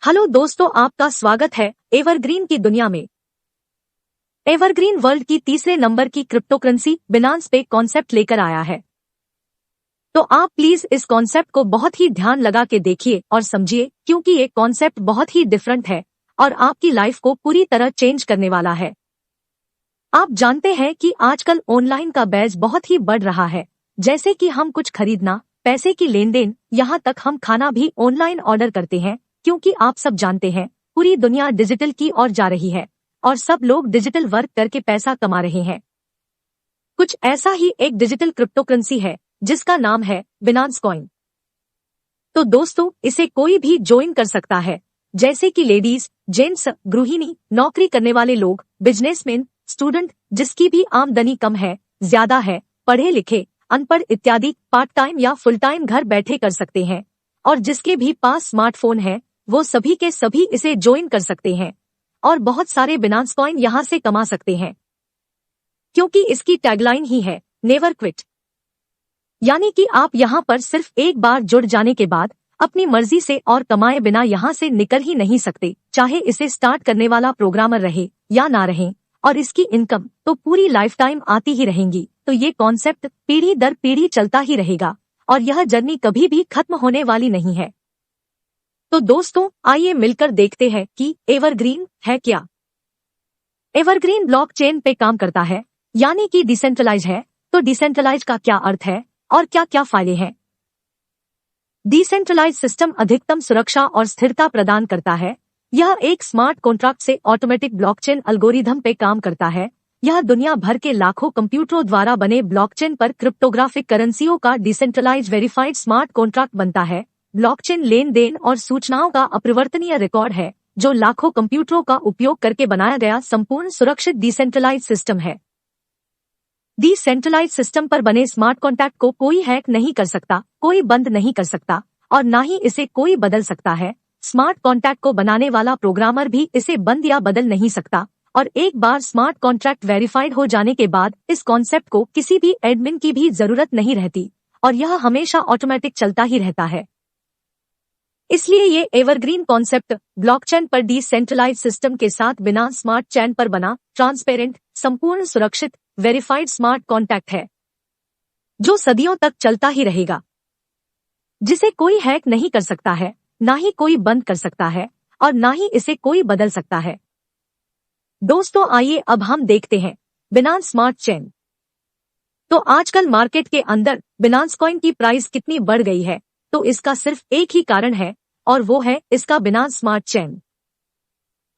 Hello दोस्तों, आपका स्वागत है एवरग्रीन की दुनिया में। एवरग्रीन वर्ल्ड की तीसरे नंबर की क्रिप्टोकरेंसी बिनांस पे कॉन्सेप्ट लेकर आया है। तो आप प्लीज इस कॉन्सेप्ट को बहुत ही ध्यान लगा के देखिए और समझिए, क्योंकि ये कॉन्सेप्ट बहुत ही डिफरेंट है और आपकी लाइफ को पूरी तरह चेंज करने वाला है। आप जानते हैं कि आजकल ऑनलाइन का बैज बहुत ही बढ़ रहा है, जैसे कि हम कुछ खरीदना, पैसे की लेन देन, यहाँ तक हम खाना भी ऑनलाइन ऑर्डर करते हैं, क्योंकि आप सब जानते हैं पूरी दुनिया डिजिटल की ओर जा रही है और सब लोग डिजिटल वर्क करके पैसा कमा रहे हैं। कुछ ऐसा ही एक डिजिटल क्रिप्टोकरेंसी है जिसका नाम है बिनांस कॉइन। तो दोस्तों, इसे कोई भी ज्वाइन कर सकता है, जैसे कि लेडीज, जेंट्स, गृहिणी, नौकरी करने वाले लोग, बिजनेसमैन, स्टूडेंट, जिसकी भी आमदनी कम है, ज्यादा है, पढ़े लिखे, अनपढ़ इत्यादि, पार्ट टाइम या फुल टाइम घर बैठे कर सकते हैं, और जिसके भी पास स्मार्टफोन है वो सभी के सभी इसे ज्वाइन कर सकते हैं और बहुत सारे बिनांस कॉइन यहाँ से कमा सकते हैं, क्योंकि इसकी टैगलाइन ही है नेवर क्विट। यानी कि आप यहाँ पर सिर्फ एक बार जुड़ जाने के बाद अपनी मर्जी से और कमाए बिना यहाँ से निकल ही नहीं सकते, चाहे इसे स्टार्ट करने वाला प्रोग्रामर रहे या ना रहे, और इसकी इनकम तो पूरी लाइफ टाइम आती ही रहेंगी। तो ये कॉन्सेप्ट पीढ़ी दर पीढ़ी चलता ही रहेगा और यह जर्नी कभी भी खत्म होने वाली नहीं है। तो दोस्तों, आइए मिलकर देखते हैं कि एवरग्रीन है क्या। एवरग्रीन ब्लॉकचेन पे काम करता है, यानी कि डिसेंट्रलाइज है। तो डिसेंट्रलाइज का क्या अर्थ है और क्या क्या फायदे हैं? डिसेंट्रलाइज सिस्टम अधिकतम सुरक्षा और स्थिरता प्रदान करता है। यह एक स्मार्ट कॉन्ट्रैक्ट से ऑटोमेटिक ब्लॉकचेन एल्गोरिथम पे काम करता है। यह दुनिया भर के लाखों कंप्यूटरों द्वारा बने ब्लॉकचेन पर क्रिप्टोग्राफिक करेंसियों का डिसेंट्रलाइज वेरीफाइड स्मार्ट कॉन्ट्रैक्ट बनता है। ब्लॉकचेन लेन देन और सूचनाओं का अपरिवर्तनीय रिकॉर्ड है, जो लाखों कंप्यूटरों का उपयोग करके बनाया गया संपूर्ण सुरक्षित डिसेंट्रलाइज सिस्टम है। डिसेंट्रलाइज सिस्टम पर बने स्मार्ट कॉन्ट्रैक्ट को कोई हैक नहीं कर सकता, कोई बंद नहीं कर सकता और न ही इसे कोई बदल सकता है। स्मार्ट कॉन्ट्रैक्ट को बनाने वाला प्रोग्रामर भी इसे बंद या बदल नहीं सकता, और एक बार स्मार्ट कॉन्ट्रैक्ट वेरीफाइड हो जाने के बाद इस कॉन्सेप्ट को किसी भी एडमिन की भी जरूरत नहीं रहती और यह हमेशा ऑटोमेटिक चलता ही रहता है। इसलिए ये एवरग्रीन कॉन्सेप्ट ब्लॉकचेन पर डिसेंट्रलाइज सिस्टम के साथ बिना स्मार्ट चेन पर बना ट्रांसपेरेंट, संपूर्ण सुरक्षित, वेरीफाइड स्मार्ट कॉन्ट्रैक्ट है, जो सदियों तक चलता ही रहेगा, जिसे कोई हैक नहीं कर सकता है, ना ही कोई बंद कर सकता है और ना ही इसे कोई बदल सकता है। दोस्तों, आइए अब हम देखते हैं बिनांस स्मार्ट चेन। तो आजकल मार्केट के अंदर बिनांस कॉइन की प्राइस कितनी बढ़ गई है, तो इसका सिर्फ एक ही कारण है और वो है इसका बिनांस स्मार्ट चेन।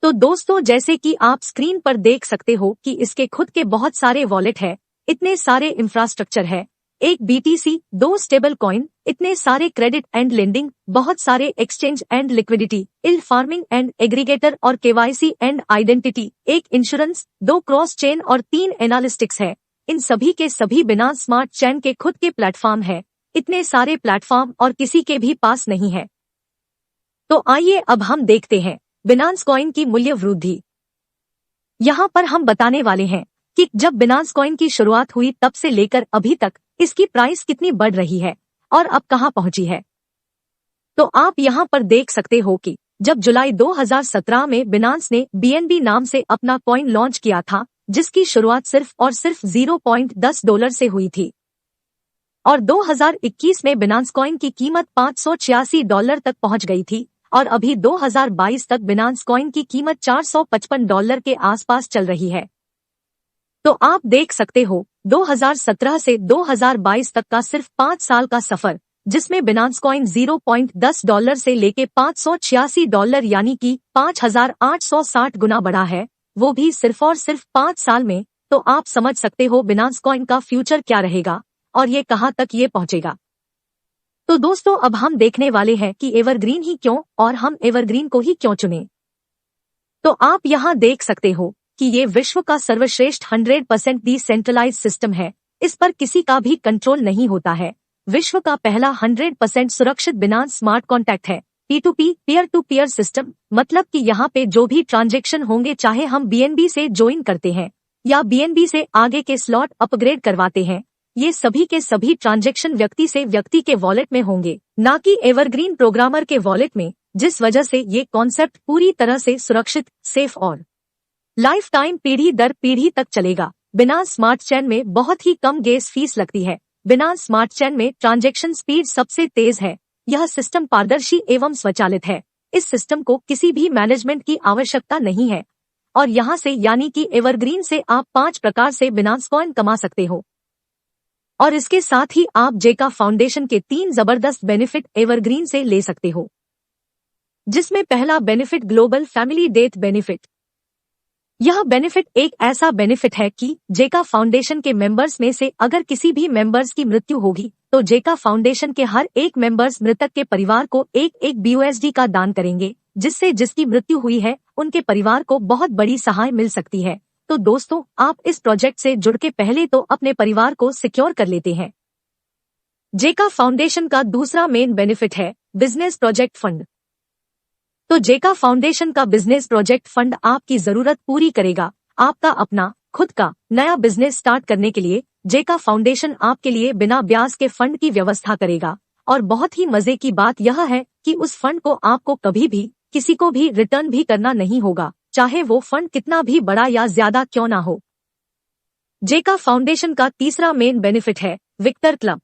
तो दोस्तों, जैसे कि आप स्क्रीन पर देख सकते हो कि इसके खुद के बहुत सारे वॉलेट है, इतने सारे इंफ्रास्ट्रक्चर है, एक BTC, 2 स्टेबल कॉइन, इतने सारे क्रेडिट एंड लेंडिंग, बहुत सारे exchange and liquidity, yield farming and aggregator और KYC एंड आइडेंटिटी, एक इंश्योरेंस, 2 क्रॉस चेन और 3 एनालिस्टिक्स है। इन सभी के सभी बिनांस स्मार्ट चेन के खुद के प्लेटफॉर्म है। इतने सारे प्लेटफॉर्म और किसी के भी पास नहीं है। तो आइए अब हम देखते हैं बिनांस कॉइन की मूल्य वृद्धि। यहाँ पर हम बताने वाले हैं कि जब बिनांस कॉइन की शुरुआत हुई तब से लेकर अभी तक इसकी प्राइस कितनी बढ़ रही है और अब कहाँ पहुंची है। तो आप यहाँ पर देख सकते हो कि जब जुलाई 2017 में बिनांस ने BNB नाम से अपना कॉइन लॉन्च किया था, जिसकी शुरुआत सिर्फ और सिर्फ $0.10 से हुई थी, और 2021 में बिनांस कॉइन की कीमत $586 तक पहुंच गई थी और अभी 2022 तक बिनांस कॉइन की कीमत $455 के आसपास चल रही है। तो आप देख सकते हो 2017 से 2022 तक का सिर्फ 5 साल का सफर, जिसमें बिनांस कॉइन $0.10 से लेके $586 यानी कि 5860 गुना बढ़ा है, वो भी सिर्फ और सिर्फ 5 साल में। तो आप समझ सकते हो बिनांस कॉइन का फ्यूचर क्या रहेगा और ये कहां तक ये पहुंचेगा। तो दोस्तों, अब हम देखने वाले हैं कि एवरग्रीन ही क्यों और हम एवरग्रीन को ही क्यों चुने। तो आप यहां देख सकते हो कि ये विश्व का सर्वश्रेष्ठ 100% डिसेंट्रलाइज सिस्टम है। इस पर किसी का भी कंट्रोल नहीं होता है। विश्व का पहला 100% सुरक्षित बिनांस स्मार्ट कॉन्ट्रैक्ट है। P2P, peer to peer system, मतलब कि यहाँ पे जो भी ट्रांजेक्शन होंगे, चाहे हम BNB से ज्वाइन करते हैं या BNB से आगे के स्लॉट अपग्रेड करवाते हैं, ये सभी के सभी ट्रांजैक्शन व्यक्ति से व्यक्ति के वॉलेट में होंगे, ना कि एवरग्रीन प्रोग्रामर के वॉलेट में, जिस वजह से ये कॉन्सेप्ट पूरी तरह से सुरक्षित, सेफ और लाइफ टाइम पीढ़ी दर पीढ़ी तक चलेगा। बिनांस स्मार्ट चेन में बहुत ही कम गैस फीस लगती है। बिनांस स्मार्ट चेन में ट्रांजैक्शन स्पीड सबसे तेज है। यह सिस्टम पारदर्शी एवं स्वचालित है। इस सिस्टम को किसी भी मैनेजमेंट की आवश्यकता नहीं है और यहाँ से यानी कि एवरग्रीन से आप 5 प्रकार से बिनांस कॉइन कमा सकते हो और इसके साथ ही आप जेका फाउंडेशन के 3 जबरदस्त बेनिफिट एवरग्रीन से ले सकते हो, जिसमें पहला benefit global family death benefit. यह बेनिफिट एक ऐसा बेनिफिट है कि जेका फाउंडेशन के मेंबर्स में से अगर किसी भी मेंबर्स की मृत्यु होगी तो जेका फाउंडेशन के हर एक मेंबर्स मृतक के परिवार को एक BUSD का दान करेंगे, जिससे जिसकी मृत्यु हुई है उनके परिवार को बहुत बड़ी सहाय मिल सकती है। तो दोस्तों, आप इस प्रोजेक्ट से जुड़ के पहले तो अपने परिवार को सिक्योर कर लेते हैं। जेका फाउंडेशन का दूसरा मेन बेनिफिट है बिजनेस प्रोजेक्ट फंड। तो जेका फाउंडेशन का बिजनेस प्रोजेक्ट फंड आपकी जरूरत पूरी करेगा। आपका अपना खुद का नया बिजनेस स्टार्ट करने के लिए जेका फाउंडेशन आपके लिए बिना ब्याज के फंड की व्यवस्था करेगा और बहुत ही मजे की बात यह है कि उस फंड को आपको कभी भी किसी को भी रिटर्न भी करना नहीं होगा, चाहे वो फंड कितना भी बड़ा या ज्यादा क्यों ना हो। जेका फाउंडेशन का तीसरा मेन बेनिफिट है विक्टर क्लब।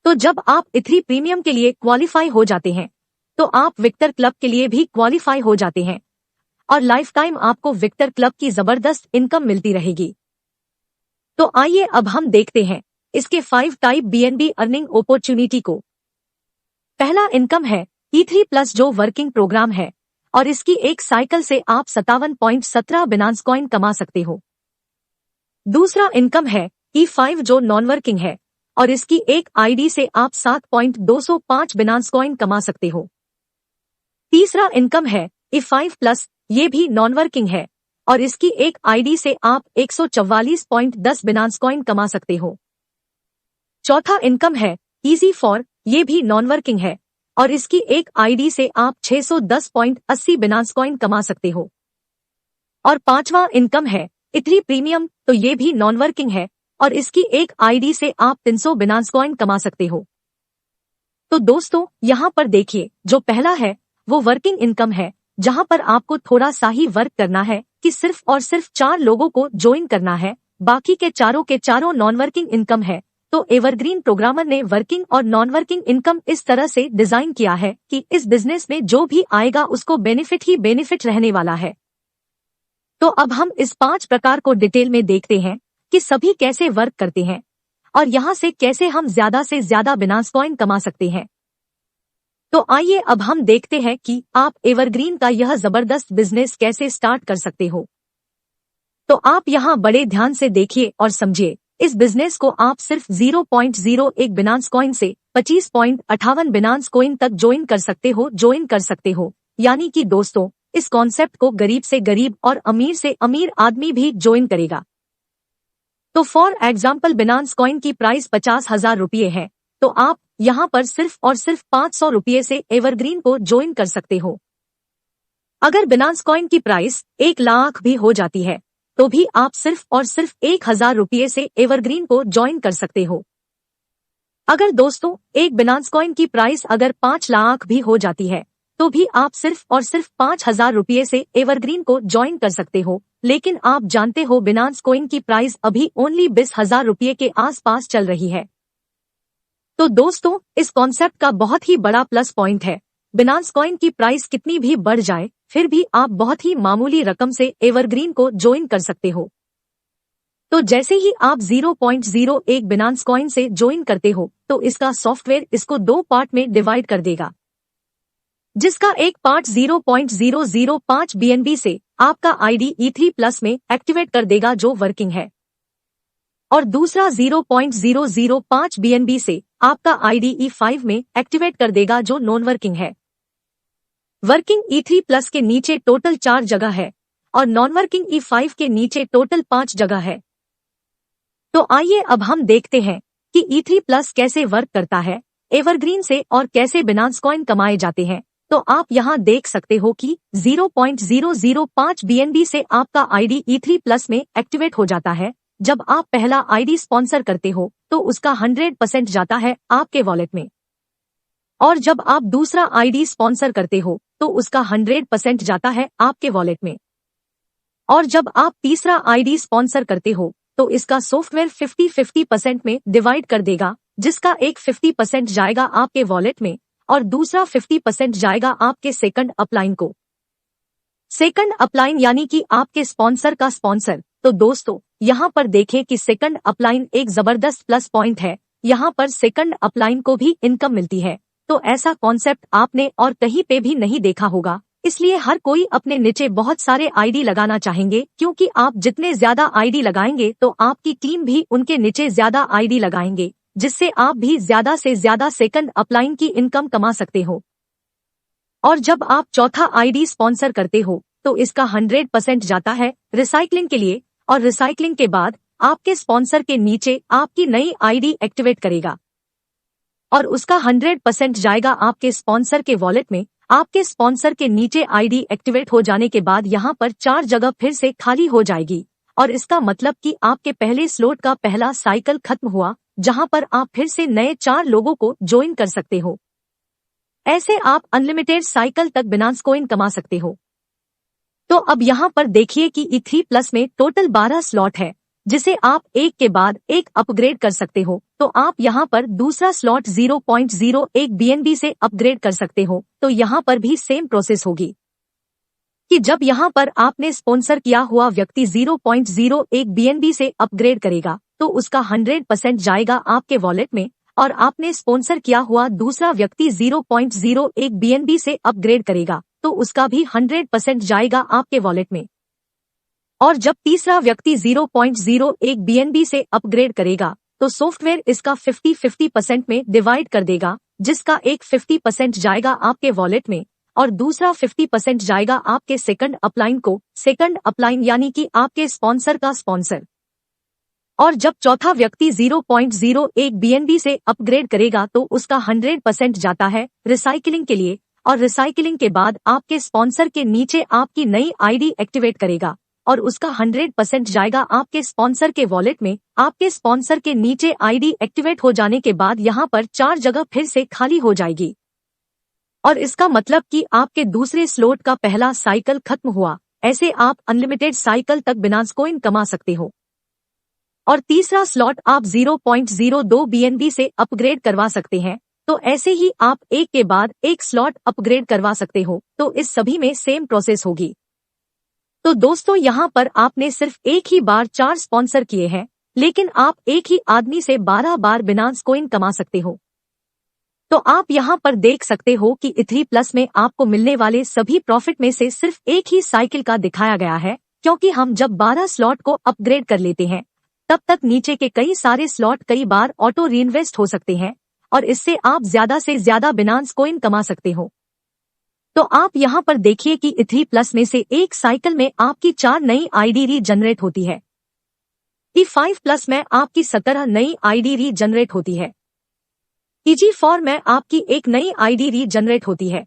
तो जब आप इथरी प्रीमियम के लिए क्वालिफाई हो जाते हैं तो आप विक्टर क्लब के लिए भी क्वालिफाई हो जाते हैं और लाइफ टाइम आपको विक्टर क्लब की जबरदस्त इनकम मिलती रहेगी। तो आइए अब हम देखते हैं इसके 5 टाइप BNB अर्निंग अपॉर्चुनिटी को। पहला इनकम है E3+ जो वर्किंग प्रोग्राम है और इसकी एक साइकिल से आप 57.17 बिनांस कॉइन कमा सकते हो। दूसरा इनकम है E5 जो नॉन वर्किंग है और इसकी एक आईडी से आप 7.205 बिनांस कॉइन कमा सकते हो। तीसरा इनकम है E5+, ये भी नॉन वर्किंग है और इसकी एक आईडी से आप 144.10 बिनांस कॉइन कमा सकते हो। चौथा इनकम है EZ4, ये भी नॉन वर्किंग है और इसकी एक आईडी से आप 610.80 बिनांस कॉइन कमा सकते हो। और पांचवा इनकम है इथरी प्रीमियम, तो ये भी नॉन वर्किंग है और इसकी एक आईडी से आप 300 बिनांस कॉइन कमा सकते हो। तो दोस्तों, यहाँ पर देखिए, जो पहला है वो वर्किंग इनकम है, जहाँ पर आपको थोड़ा सा ही वर्क करना है कि सिर्फ और सिर्फ 4 लोगों को ज्वाइन करना है, बाकी के चारों नॉन वर्किंग इनकम है। तो एवरग्रीन प्रोग्रामर ने वर्किंग और नॉन वर्किंग इनकम इस तरह से डिजाइन किया है कि इस बिजनेस में जो भी आएगा उसको बेनिफिट ही बेनिफिट रहने वाला है। तो अब हम इस 5 प्रकार को डिटेल में देखते हैं कि सभी कैसे वर्क करते हैं और यहाँ से कैसे हम ज्यादा से ज्यादा बिनांस कॉइन कमा सकते हैं। तो आइए अब हम देखते हैं कि आप एवरग्रीन का यह जबरदस्त बिजनेस कैसे स्टार्ट कर सकते हो। तो आप यहाँ बड़े ध्यान से देखिए और समझिए। इस बिजनेस को आप सिर्फ 0.01 बिनांस कॉइन से 25.58 बिनांस कॉइन तक ज्वाइन कर सकते हो। यानी कि दोस्तों, इस कॉन्सेप्ट को गरीब से गरीब और अमीर से अमीर आदमी भी ज्वाइन करेगा। तो फॉर एग्जाम्पल बिनांस कॉइन की प्राइस 50,000 रुपये है, तो आप यहाँ पर सिर्फ और सिर्फ 500 रुपये से एवरग्रीन को ज्वाइन कर सकते हो। अगर बिनांस कॉइन की प्राइस 1 लाख भी हो जाती है तो भी आप सिर्फ और सिर्फ 1,000 रुपये से एवरग्रीन को ज्वाइन कर सकते हो। अगर दोस्तों एक बिनांस कॉइन की प्राइस अगर 5 लाख भी हो जाती है तो भी आप सिर्फ और सिर्फ 5,000 रुपये से एवरग्रीन को ज्वाइन कर सकते हो। लेकिन आप जानते हो बिनांस कॉइन की प्राइस अभी ओनली 20,000 रुपये के आसपास चल रही है। तो दोस्तों, इस कॉन्सेप्ट का बहुत ही बड़ा प्लस पॉइंट है। बिनांस कॉइन की प्राइस कितनी भी बढ़ जाए फिर भी आप बहुत ही मामूली रकम से एवरग्रीन को ज्वाइन कर सकते हो। तो जैसे ही आप 0.01 बिनांस कॉइन से ज्वाइन करते हो तो इसका सॉफ्टवेयर इसको 2 पार्ट में डिवाइड कर देगा, जिसका एक पार्ट 0.005 BNB से आपका आईडी E3+ में एक्टिवेट कर देगा जो वर्किंग है और दूसरा 0.005 BNB से आपका आईडी E5 में एक्टिवेट कर देगा जो नॉन वर्किंग है। वर्किंग E3+ के नीचे टोटल 4 जगह है और नॉन वर्किंग E5 के नीचे टोटल 5 जगह है। तो आइए अब हम देखते हैं कि E3+ कैसे वर्क करता है एवरग्रीन से और कैसे बिनांस कॉइन कमाए जाते हैं। तो आप यहाँ देख सकते हो कि 0.005 BNB से आपका आईडी E3+ में एक्टिवेट हो जाता है। जब आप पहला आईडी स्पॉन्सर करते हो तो उसका 100% जाता है आपके वॉलेट में और जब आप दूसरा आईडी स्पॉन्सर करते हो तो उसका 100% जाता है आपके वॉलेट में। और जब आप तीसरा आईडी स्पॉन्सर करते हो तो इसका सॉफ्टवेयर 50-50% में डिवाइड कर देगा, जिसका एक 50% जाएगा आपके वॉलेट में और दूसरा 50% जाएगा आपके सेकंड अपलाइन को। सेकंड अपलाइन यानी कि आपके स्पॉन्सर का स्पॉन्सर। तो दोस्तों यहाँ पर देखें कि सेकंड अपलाइन एक जबरदस्त प्लस पॉइंट है। यहाँ पर सेकंड अपलाइन को भी इनकम मिलती है। तो ऐसा कॉन्सेप्ट आपने और कहीं पे भी नहीं देखा होगा, इसलिए हर कोई अपने नीचे बहुत सारे आईडी लगाना चाहेंगे, क्योंकि आप जितने ज्यादा आईडी लगाएंगे तो आपकी टीम भी उनके नीचे ज्यादा आईडी लगाएंगे, जिससे आप भी ज्यादा से ज्यादा सेकंड अपलाइन की इनकम कमा सकते हो। और जब आप चौथा आईडी स्पॉन्सर करते हो तो इसका 100% जाता है रिसाइकलिंग के लिए, और रिसाइकलिंग के बाद आपके स्पॉन्सर के नीचे आपकी नई आईडी एक्टिवेट करेगा और उसका 100% जाएगा आपके स्पॉन्सर के वॉलेट में। आपके स्पॉन्सर के नीचे आईडी एक्टिवेट हो जाने के बाद यहाँ पर 4 जगह फिर से खाली हो जाएगी, और इसका मतलब कि आपके पहले स्लॉट का पहला साइकिल खत्म हुआ, जहाँ पर आप फिर से नए 4 लोगों को ज्वाइन कर सकते हो। ऐसे आप अनलिमिटेड साइकिल तक बिनांस कॉइन कमा सकते हो। तो अब यहाँ पर देखिए कि E3+ में टोटल 12 स्लॉट है, जिसे आप एक के बाद एक अपग्रेड कर सकते हो। तो आप यहाँ पर दूसरा स्लॉट 0.01 BNB से अपग्रेड कर सकते हो। तो यहाँ पर भी सेम प्रोसेस होगी कि जब यहाँ पर आपने स्पॉन्सर किया हुआ व्यक्ति 0.01 BNB से अपग्रेड करेगा तो उसका 100% जाएगा आपके वॉलेट में, और आपने स्पॉन्सर किया हुआ दूसरा व्यक्ति 0.01 BNB से अपग्रेड करेगा तो उसका भी 100% जाएगा आपके वॉलेट में। और जब तीसरा व्यक्ति 0.01 BNB से अपग्रेड करेगा तो सॉफ्टवेयर इसका 50-50% में डिवाइड कर देगा, जिसका एक 50% जाएगा आपके वॉलेट में और दूसरा 50% जाएगा आपके सेकंड अपलाइन को। सेकंड अपलाइन यानी कि आपके स्पॉन्सर का स्पॉन्सर। और जब चौथा व्यक्ति 0.01 BNB से अपग्रेड करेगा तो उसका 100% जाता है रिसाइकलिंग के लिए, और रिसाइकलिंग के बाद आपके स्पॉन्सर के नीचे आपकी नई आईडी एक्टिवेट करेगा और उसका 100% जाएगा आपके स्पॉन्सर के वॉलेट में। आपके स्पॉन्सर के नीचे आईडी एक्टिवेट हो जाने के बाद यहाँ पर 4 जगह फिर से खाली हो जाएगी, और इसका मतलब कि आपके दूसरे स्लॉट का पहला साइकिल खत्म हुआ। ऐसे आप अनलिमिटेड साइकिल तक बिनांस कॉइन कमा सकते हो। और तीसरा स्लॉट आप 0.02 BNB से अपग्रेड करवा सकते हैं। तो ऐसे ही आप एक के बाद एक स्लॉट अपग्रेड करवा सकते हो। तो इस सभी में सेम प्रोसेस होगी। तो दोस्तों यहाँ पर आपने सिर्फ एक ही बार 4 स्पॉन्सर किए हैं, लेकिन आप एक ही आदमी से 12 बार बिनांस कॉइन कमा सकते हो। तो आप यहाँ पर देख सकते हो कि E3+ में आपको मिलने वाले सभी प्रॉफिट में से सिर्फ एक ही साइकिल का दिखाया गया है, क्योंकि हम जब 12 स्लॉट को अपग्रेड कर लेते हैं तब तक नीचे के कई सारे स्लॉट कई बार ऑटो रीइन्वेस्ट हो सकते हैं, और इससे आप ज्यादा से ज्यादा बिनांस कॉइन कमा सकते हो। तो आप यहाँ पर देखिए कि E3+ में से एक साइकिल में आपकी 4 नई आईडी रीजनरेट होती है। E5+ में आपकी 17 नई आईडी रीजनरेट होती है। EG4 में आपकी एक नई आईडी रीजनरेट होती है,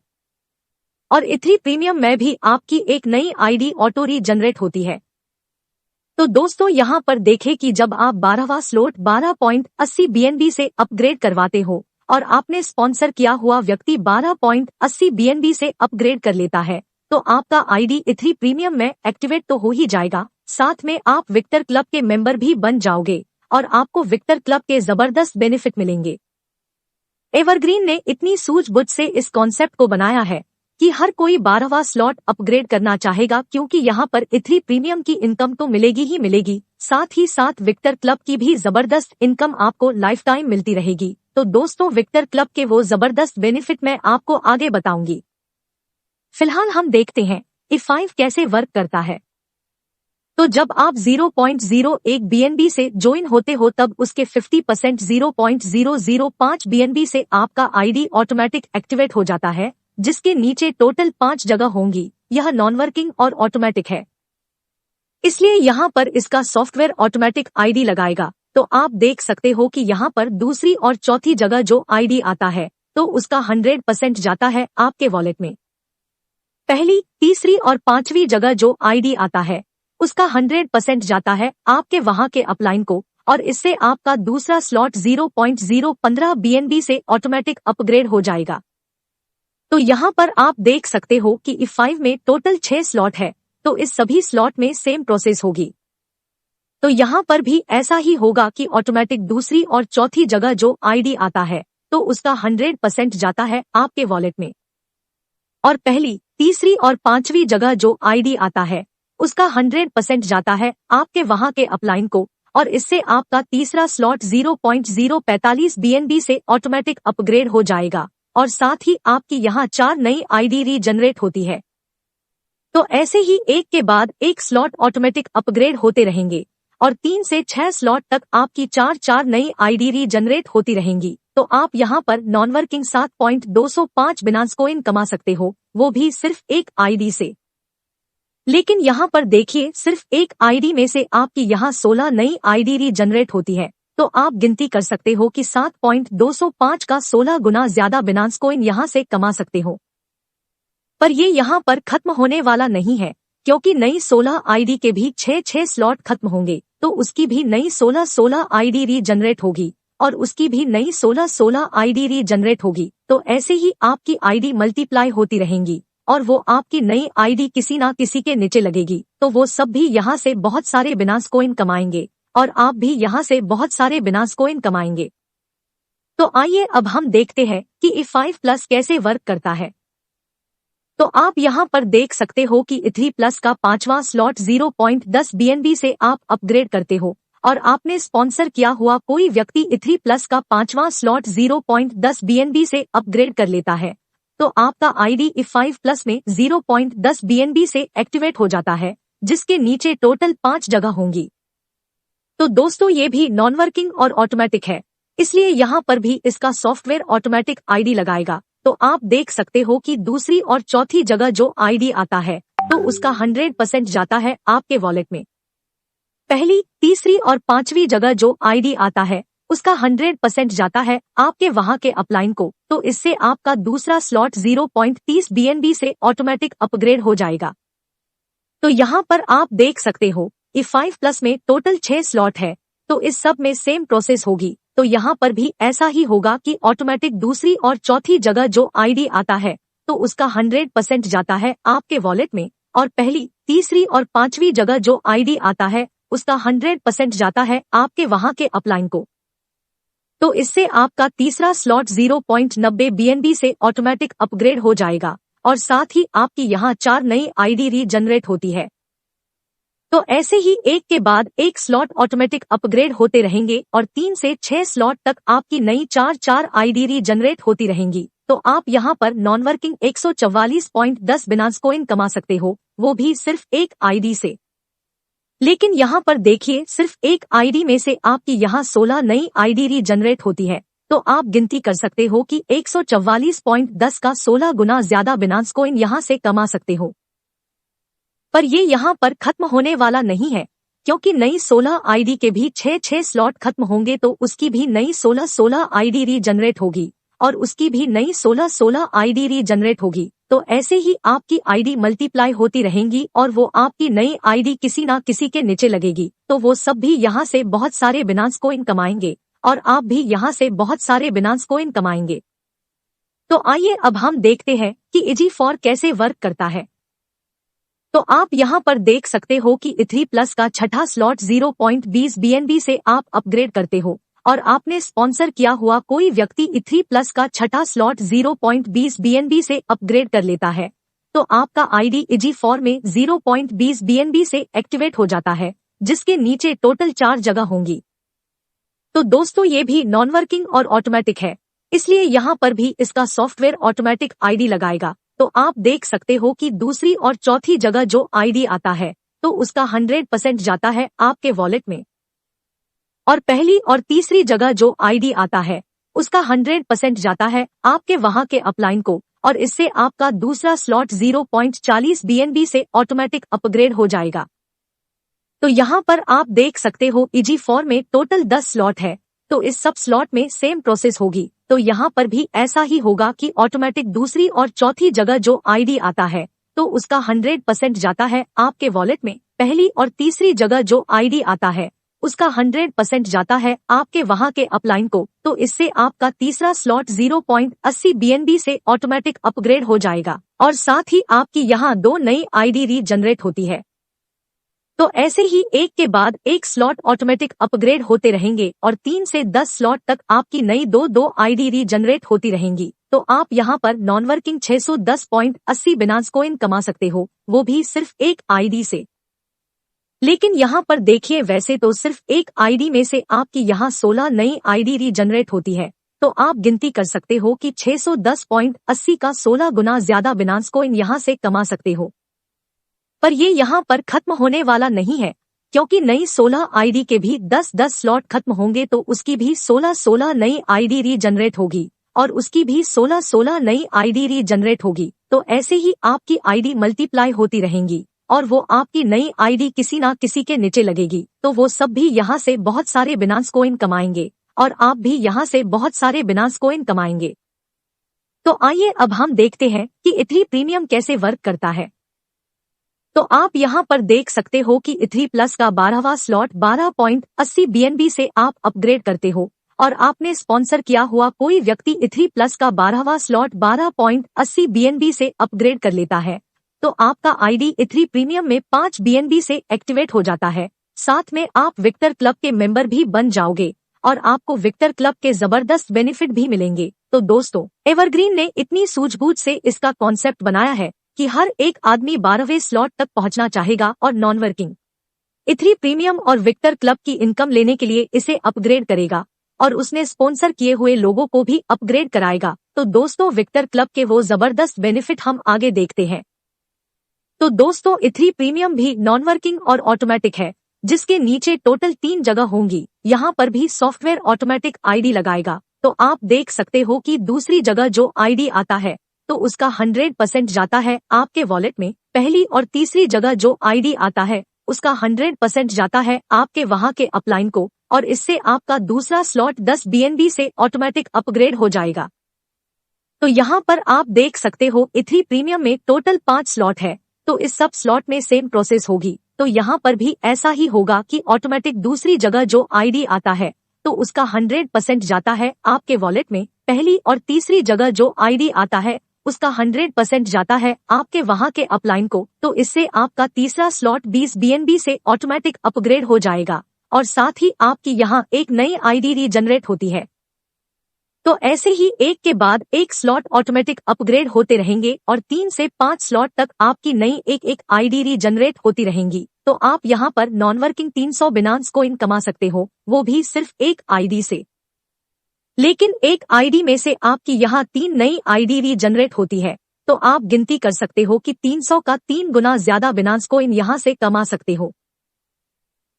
और E3 प्रीमियम में भी आपकी एक नई आईडी ऑटो रीजनरेट होती है। तो दोस्तों यहाँ पर देखें कि जब आप 12वां स्लॉट 12.80 BNB से अपग्रेड करवाते हो और आपने स्पॉन्सर किया हुआ व्यक्ति 12.80 BNB से अपग्रेड कर लेता है, तो आपका आईडी E3 प्रीमियम में एक्टिवेट तो हो ही जाएगा, साथ में आप विक्टर क्लब के मेंबर भी बन जाओगे और आपको विक्टर क्लब के जबरदस्त बेनिफिट मिलेंगे। एवरग्रीन ने इतनी सूझबूझ से इस कॉन्सेप्ट को बनाया है कि हर कोई 12वां स्लॉट अपग्रेड करना चाहेगा, क्योंकि यहाँ पर E3 प्रीमियम की इनकम तो मिलेगी ही मिलेगी, साथ ही साथ विक्टर क्लब की भी जबरदस्त इनकम आपको लाइफ टाइम मिलती रहेगी। तो दोस्तों विक्टर क्लब के वो जबरदस्त बेनिफिट मैं आपको आगे बताऊंगी। फिलहाल हम देखते हैं E5 कैसे वर्क करता है। तो जब आप 0.01 BNB से ज्वाइन होते हो तब उसके 50% 0.005 BNB से आपका आईडी ऑटोमेटिक एक्टिवेट हो जाता है, जिसके नीचे टोटल 5 जगह होंगी। यह नॉन वर्किंग और ऑटोमेटिक है, इसलिए यहाँ पर इसका सॉफ्टवेयर ऑटोमेटिक आईडी लगाएगा। तो आप देख सकते हो कि यहाँ पर दूसरी और चौथी जगह जो आईडी आता है तो उसका 100% जाता है आपके वॉलेट में। पहली, तीसरी और 5वीं जगह जो आईडी आता है उसका 100% जाता है आपके वहां के अपलाइन को, और इससे आपका दूसरा स्लॉट 0.015 BNB से ऑटोमेटिक अपग्रेड हो जाएगा। तो यहाँ पर आप देख सकते हो कि E5 में टोटल 6 स्लॉट है, तो इस सभी स्लॉट में सेम प्रोसेस होगी। तो यहाँ पर भी ऐसा ही होगा कि ऑटोमेटिक दूसरी और चौथी जगह जो आईडी आता है तो उसका 100% जाता है आपके वॉलेट में, और पहली, तीसरी और पांचवी जगह जो आईडी आता है उसका 100% जाता है आपके वहां के अपलाइन को, और इससे आपका तीसरा स्लॉट 0.045 BNB से ऑटोमेटिक अपग्रेड हो जाएगा, और साथ ही आपकी यहाँ 4 नई आईडी रीजनरेट होती है। तो ऐसे ही एक के बाद एक स्लॉट ऑटोमेटिक अपग्रेड होते रहेंगे, और 3 से 6 स्लॉट तक आपकी 4 नई आईडी रीजनरेट होती रहेंगी। तो आप यहाँ पर नॉन वर्किंग 7.205 बिनांस कॉइन कमा सकते हो, वो भी सिर्फ एक आईडी से। लेकिन यहाँ पर देखिए, सिर्फ एक आईडी में से आपकी यहाँ 16 नई आईडी रीजनरेट होती है, तो आप गिनती कर सकते हो कि 7.205 का 16 गुना ज्यादा बिनांस कॉइन यहाँ से कमा सकते हो। पर ये यहाँ पर खत्म होने वाला नहीं है, क्योंकि नई 16 आईडी के भी 6 स्लॉट खत्म होंगे, तो उसकी भी नई 16 आईडी रीजनरेट होगी, और उसकी भी नई 16 आईडी रीजनरेट होगी। तो ऐसे ही आपकी आईडी मल्टीप्लाई होती रहेंगी, और वो आपकी नई आईडी किसी ना किसी के नीचे लगेगी, तो वो सब भी यहाँ से बहुत सारे बिनांस कॉइन कमाएंगे, और आप भी यहाँ से बहुत सारे बिनांस कॉइन कमाएंगे। तो आइए अब हम देखते हैं कि E5 प्लस कैसे वर्क करता है। तो आप यहाँ पर देख सकते हो कि E3 प्लस का 5वां स्लॉट 0.10 BNB से आप अपग्रेड करते हो, और आपने स्पॉन्सर किया हुआ कोई व्यक्ति E3 प्लस का 5वां स्लॉट 0.10 BNB से अपग्रेड कर लेता है, तो आपका आईडी E5 प्लस में 0.10 BNB से एक्टिवेट हो जाता है, जिसके नीचे टोटल 5 जगह होंगी। तो दोस्तों ये भी नॉन वर्किंग और ऑटोमेटिक है, इसलिए यहाँ पर भी इसका सॉफ्टवेयर ऑटोमेटिक आईडी लगाएगा। तो आप देख सकते हो कि दूसरी और चौथी जगह जो आईडी आता है तो उसका 100% जाता है आपके वॉलेट में। पहली, तीसरी और पांचवी जगह जो आईडी आता है उसका 100% जाता है आपके वहां के अपलाइन को, तो इससे आपका दूसरा स्लॉट 0.30 BNB से ऑटोमेटिक अपग्रेड हो जाएगा। तो यहाँ पर आप देख सकते हो E5 प्लस में टोटल 6 स्लॉट है, तो इस सब में सेम प्रोसेस होगी। तो यहाँ पर भी ऐसा ही होगा कि ऑटोमेटिक दूसरी और चौथी जगह जो आईडी आता है तो उसका 100% जाता है आपके वॉलेट में, और पहली, तीसरी और पांचवी जगह जो आईडी आता है उसका 100% जाता है आपके वहां के अपलाइन को। तो इससे आपका तीसरा स्लॉट 0.90 BNB से ऑटोमेटिक अपग्रेड हो जाएगा, और साथ ही आपकी यहाँ 4 नई आईडी रीजनरेट होती है। तो ऐसे ही एक के बाद एक स्लॉट ऑटोमेटिक अपग्रेड होते रहेंगे, और 3 से 6 स्लॉट तक आपकी नई 4 आईडी रीजनरेट होती रहेंगी। तो आप यहाँ पर नॉन वर्किंग 144.10 बिनांस कॉइन कमा सकते हो, वो भी सिर्फ एक आईडी से। लेकिन यहाँ पर देखिए, सिर्फ एक आईडी में से आपकी यहाँ 16 नई आईडी रीजनरेट होती है, तो आप गिनती कर सकते हो कि 144.10 का 16 गुना ज्यादा बिनांस कॉइन यहाँ से कमा सकते हो। पर ये यहाँ पर खत्म होने वाला नहीं है, क्योंकि नई 16 आईडी के भी 6 स्लॉट खत्म होंगे, तो उसकी भी नई 16 आईडी रीजनरेट होगी, और उसकी भी नई 16 आईडी रीजनरेट होगी। तो ऐसे ही आपकी आईडी मल्टीप्लाई होती रहेंगी, और वो आपकी नई आईडी किसी ना किसी के नीचे लगेगी, तो वो सब भी यहाँ से बहुत सारे बिनांस कॉइन कमाएंगे, और आप भी यहाँ से बहुत सारे बिनांस कॉइन कमाएंगे। तो आइए अब हम देखते हैं कि EG4 कैसे वर्क करता है। तो आप यहाँ पर देख सकते हो कि E3 प्लस का 6ठा स्लॉट 0.20 BNB से आप अपग्रेड करते हो, और आपने स्पॉन्सर किया हुआ कोई व्यक्ति E3 प्लस का 6ठा स्लॉट 0.20 BNB से अपग्रेड कर लेता है, तो आपका आईडी EG4 में 0.20 BNB से एक्टिवेट हो जाता है, जिसके नीचे टोटल 4 जगह होंगी। तो दोस्तों ये भी नॉन वर्किंग और ऑटोमेटिक है, इसलिए यहाँ पर भी इसका सॉफ्टवेयर ऑटोमेटिक आईडी लगाएगा। तो आप देख सकते हो कि दूसरी और चौथी जगह जो आईडी आता है तो उसका 100% जाता है आपके वॉलेट में, और पहली और तीसरी जगह जो आईडी आता है उसका 100% जाता है आपके वहां के अपलाइन को, और इससे आपका दूसरा स्लॉट 0.40 BNB से ऑटोमेटिक अपग्रेड हो जाएगा। तो यहाँ पर आप देख सकते हो EG4 में टोटल 10 स्लॉट है, तो इस सब स्लॉट में सेम प्रोसेस होगी। तो यहाँ पर भी ऐसा ही होगा कि ऑटोमेटिक दूसरी और चौथी जगह जो आईडी आता है तो उसका 100% जाता है आपके वॉलेट में, पहली और तीसरी जगह जो आईडी आता है उसका 100% जाता है आपके वहां के अपलाइन को, तो इससे आपका तीसरा स्लॉट 0.80 BNB से ऑटोमेटिक अपग्रेड हो जाएगा और साथ ही आपकी यहाँ 2 नई आईडी रीजनरेट होती है। तो ऐसे ही एक के बाद एक स्लॉट ऑटोमेटिक अपग्रेड होते रहेंगे और 3 से 10 स्लॉट तक आपकी नई 2 आईडी रीजनरेट होती रहेंगी। तो आप यहाँ पर नॉन वर्किंग 610.80 बिनांस कॉइन कमा सकते हो, वो भी सिर्फ एक आईडी से। लेकिन यहाँ पर देखिए, वैसे तो सिर्फ एक आईडी में से आपकी यहाँ 16 नई आईडी रीजनरेट होती है, तो आप गिनती कर सकते हो कि 610.80 का 16 गुना ज्यादा बिनांस कॉइन यहाँ से कमा सकते हो। पर ये यहाँ पर खत्म होने वाला नहीं है, क्योंकि नई 16 आईडी के भी 10-10 स्लॉट खत्म होंगे तो उसकी भी 16-16 नई आईडी रीजनरेट होगी और उसकी भी 16-16 नई आईडी रीजनरेट होगी। तो ऐसे ही आपकी आईडी मल्टीप्लाई होती रहेंगी और वो आपकी नई आईडी किसी ना किसी के नीचे लगेगी, तो वो सब भी यहाँ से बहुत सारे बिनांस कॉइन कमाएंगे और आप भी यहाँ से बहुत सारे बिनांस कॉइन कमाएंगे। तो आइए अब हम देखते हैं कि इथरी प्रीमियम कैसे वर्क करता है। तो आप यहाँ पर देख सकते हो कि इथरी प्लस का 12वां स्लॉट 12.80 BNB से आप अपग्रेड करते हो और आपने स्पॉन्सर किया हुआ कोई व्यक्ति इथरी प्लस का 12वां स्लॉट 12.80 BNB से अपग्रेड कर लेता है, तो आपका आईडी इथरी प्रीमियम में 5 BNB से एक्टिवेट हो जाता है। साथ में आप विक्टर क्लब के मेंबर भी बन जाओगे और आपको विक्टर क्लब के जबरदस्त बेनिफिट भी मिलेंगे। तो दोस्तों, एवरग्रीन ने इतनी सूझबूझ से इसका कॉन्सेप्ट बनाया है कि हर एक आदमी 12वें स्लॉट तक पहुंचना चाहेगा और नॉन वर्किंग इथरी प्रीमियम और विक्टर क्लब की इनकम लेने के लिए इसे अपग्रेड करेगा और उसने स्पॉन्सर किए हुए लोगों को भी अपग्रेड कराएगा। तो दोस्तों, विक्टर क्लब के वो जबरदस्त बेनिफिट हम आगे देखते हैं। तो दोस्तों, इथरी प्रीमियम भी नॉन वर्किंग और ऑटोमेटिक है, जिसके नीचे टोटल 3 जगह होंगी। यहाँ पर भी सॉफ्टवेयर ऑटोमेटिक आईडी लगाएगा। तो आप देख सकते हो कि दूसरी जगह जो आईडी आता है तो उसका 100% जाता है आपके वॉलेट में। पहली और तीसरी जगह जो आईडी आता है उसका 100% जाता है आपके वहां के अपलाइन को और इससे आपका दूसरा स्लॉट 10 BNB से ऑटोमेटिक अपग्रेड हो जाएगा। तो यहाँ पर आप देख सकते हो इथरी प्रीमियम में टोटल 5 स्लॉट है, तो इस सब स्लॉट में सेम प्रोसेस होगी। तो यहाँ पर भी ऐसा ही होगा कि ऑटोमेटिक दूसरी जगह जो आईडी आता है तो उसका 100% जाता है आपके वॉलेट में। पहली और तीसरी जगह जो आईडी आता है उसका 100% जाता है आपके वहां के अपलाइन को, तो इससे आपका तीसरा स्लॉट 20 BNB से ऑटोमेटिक अपग्रेड हो जाएगा और साथ ही आपकी यहाँ एक नई आईडी रीजनरेट होती है। तो ऐसे ही एक के बाद एक स्लॉट ऑटोमेटिक अपग्रेड होते रहेंगे और 3 से 5 स्लॉट तक आपकी नई एक आईडी रीजनरेट होती रहेंगी। तो आप यहाँ पर नॉन वर्किंग 300 बिनांस कॉइन कमा सकते हो, वो भी सिर्फ एक आईडी से। लेकिन एक आईडी में से आपकी यहाँ 3 नई आईडी रीजनरेट होती है, तो आप गिनती कर सकते हो कि 300 का 3 गुना ज्यादा बिनांस कॉइन यहाँ से कमा सकते हो।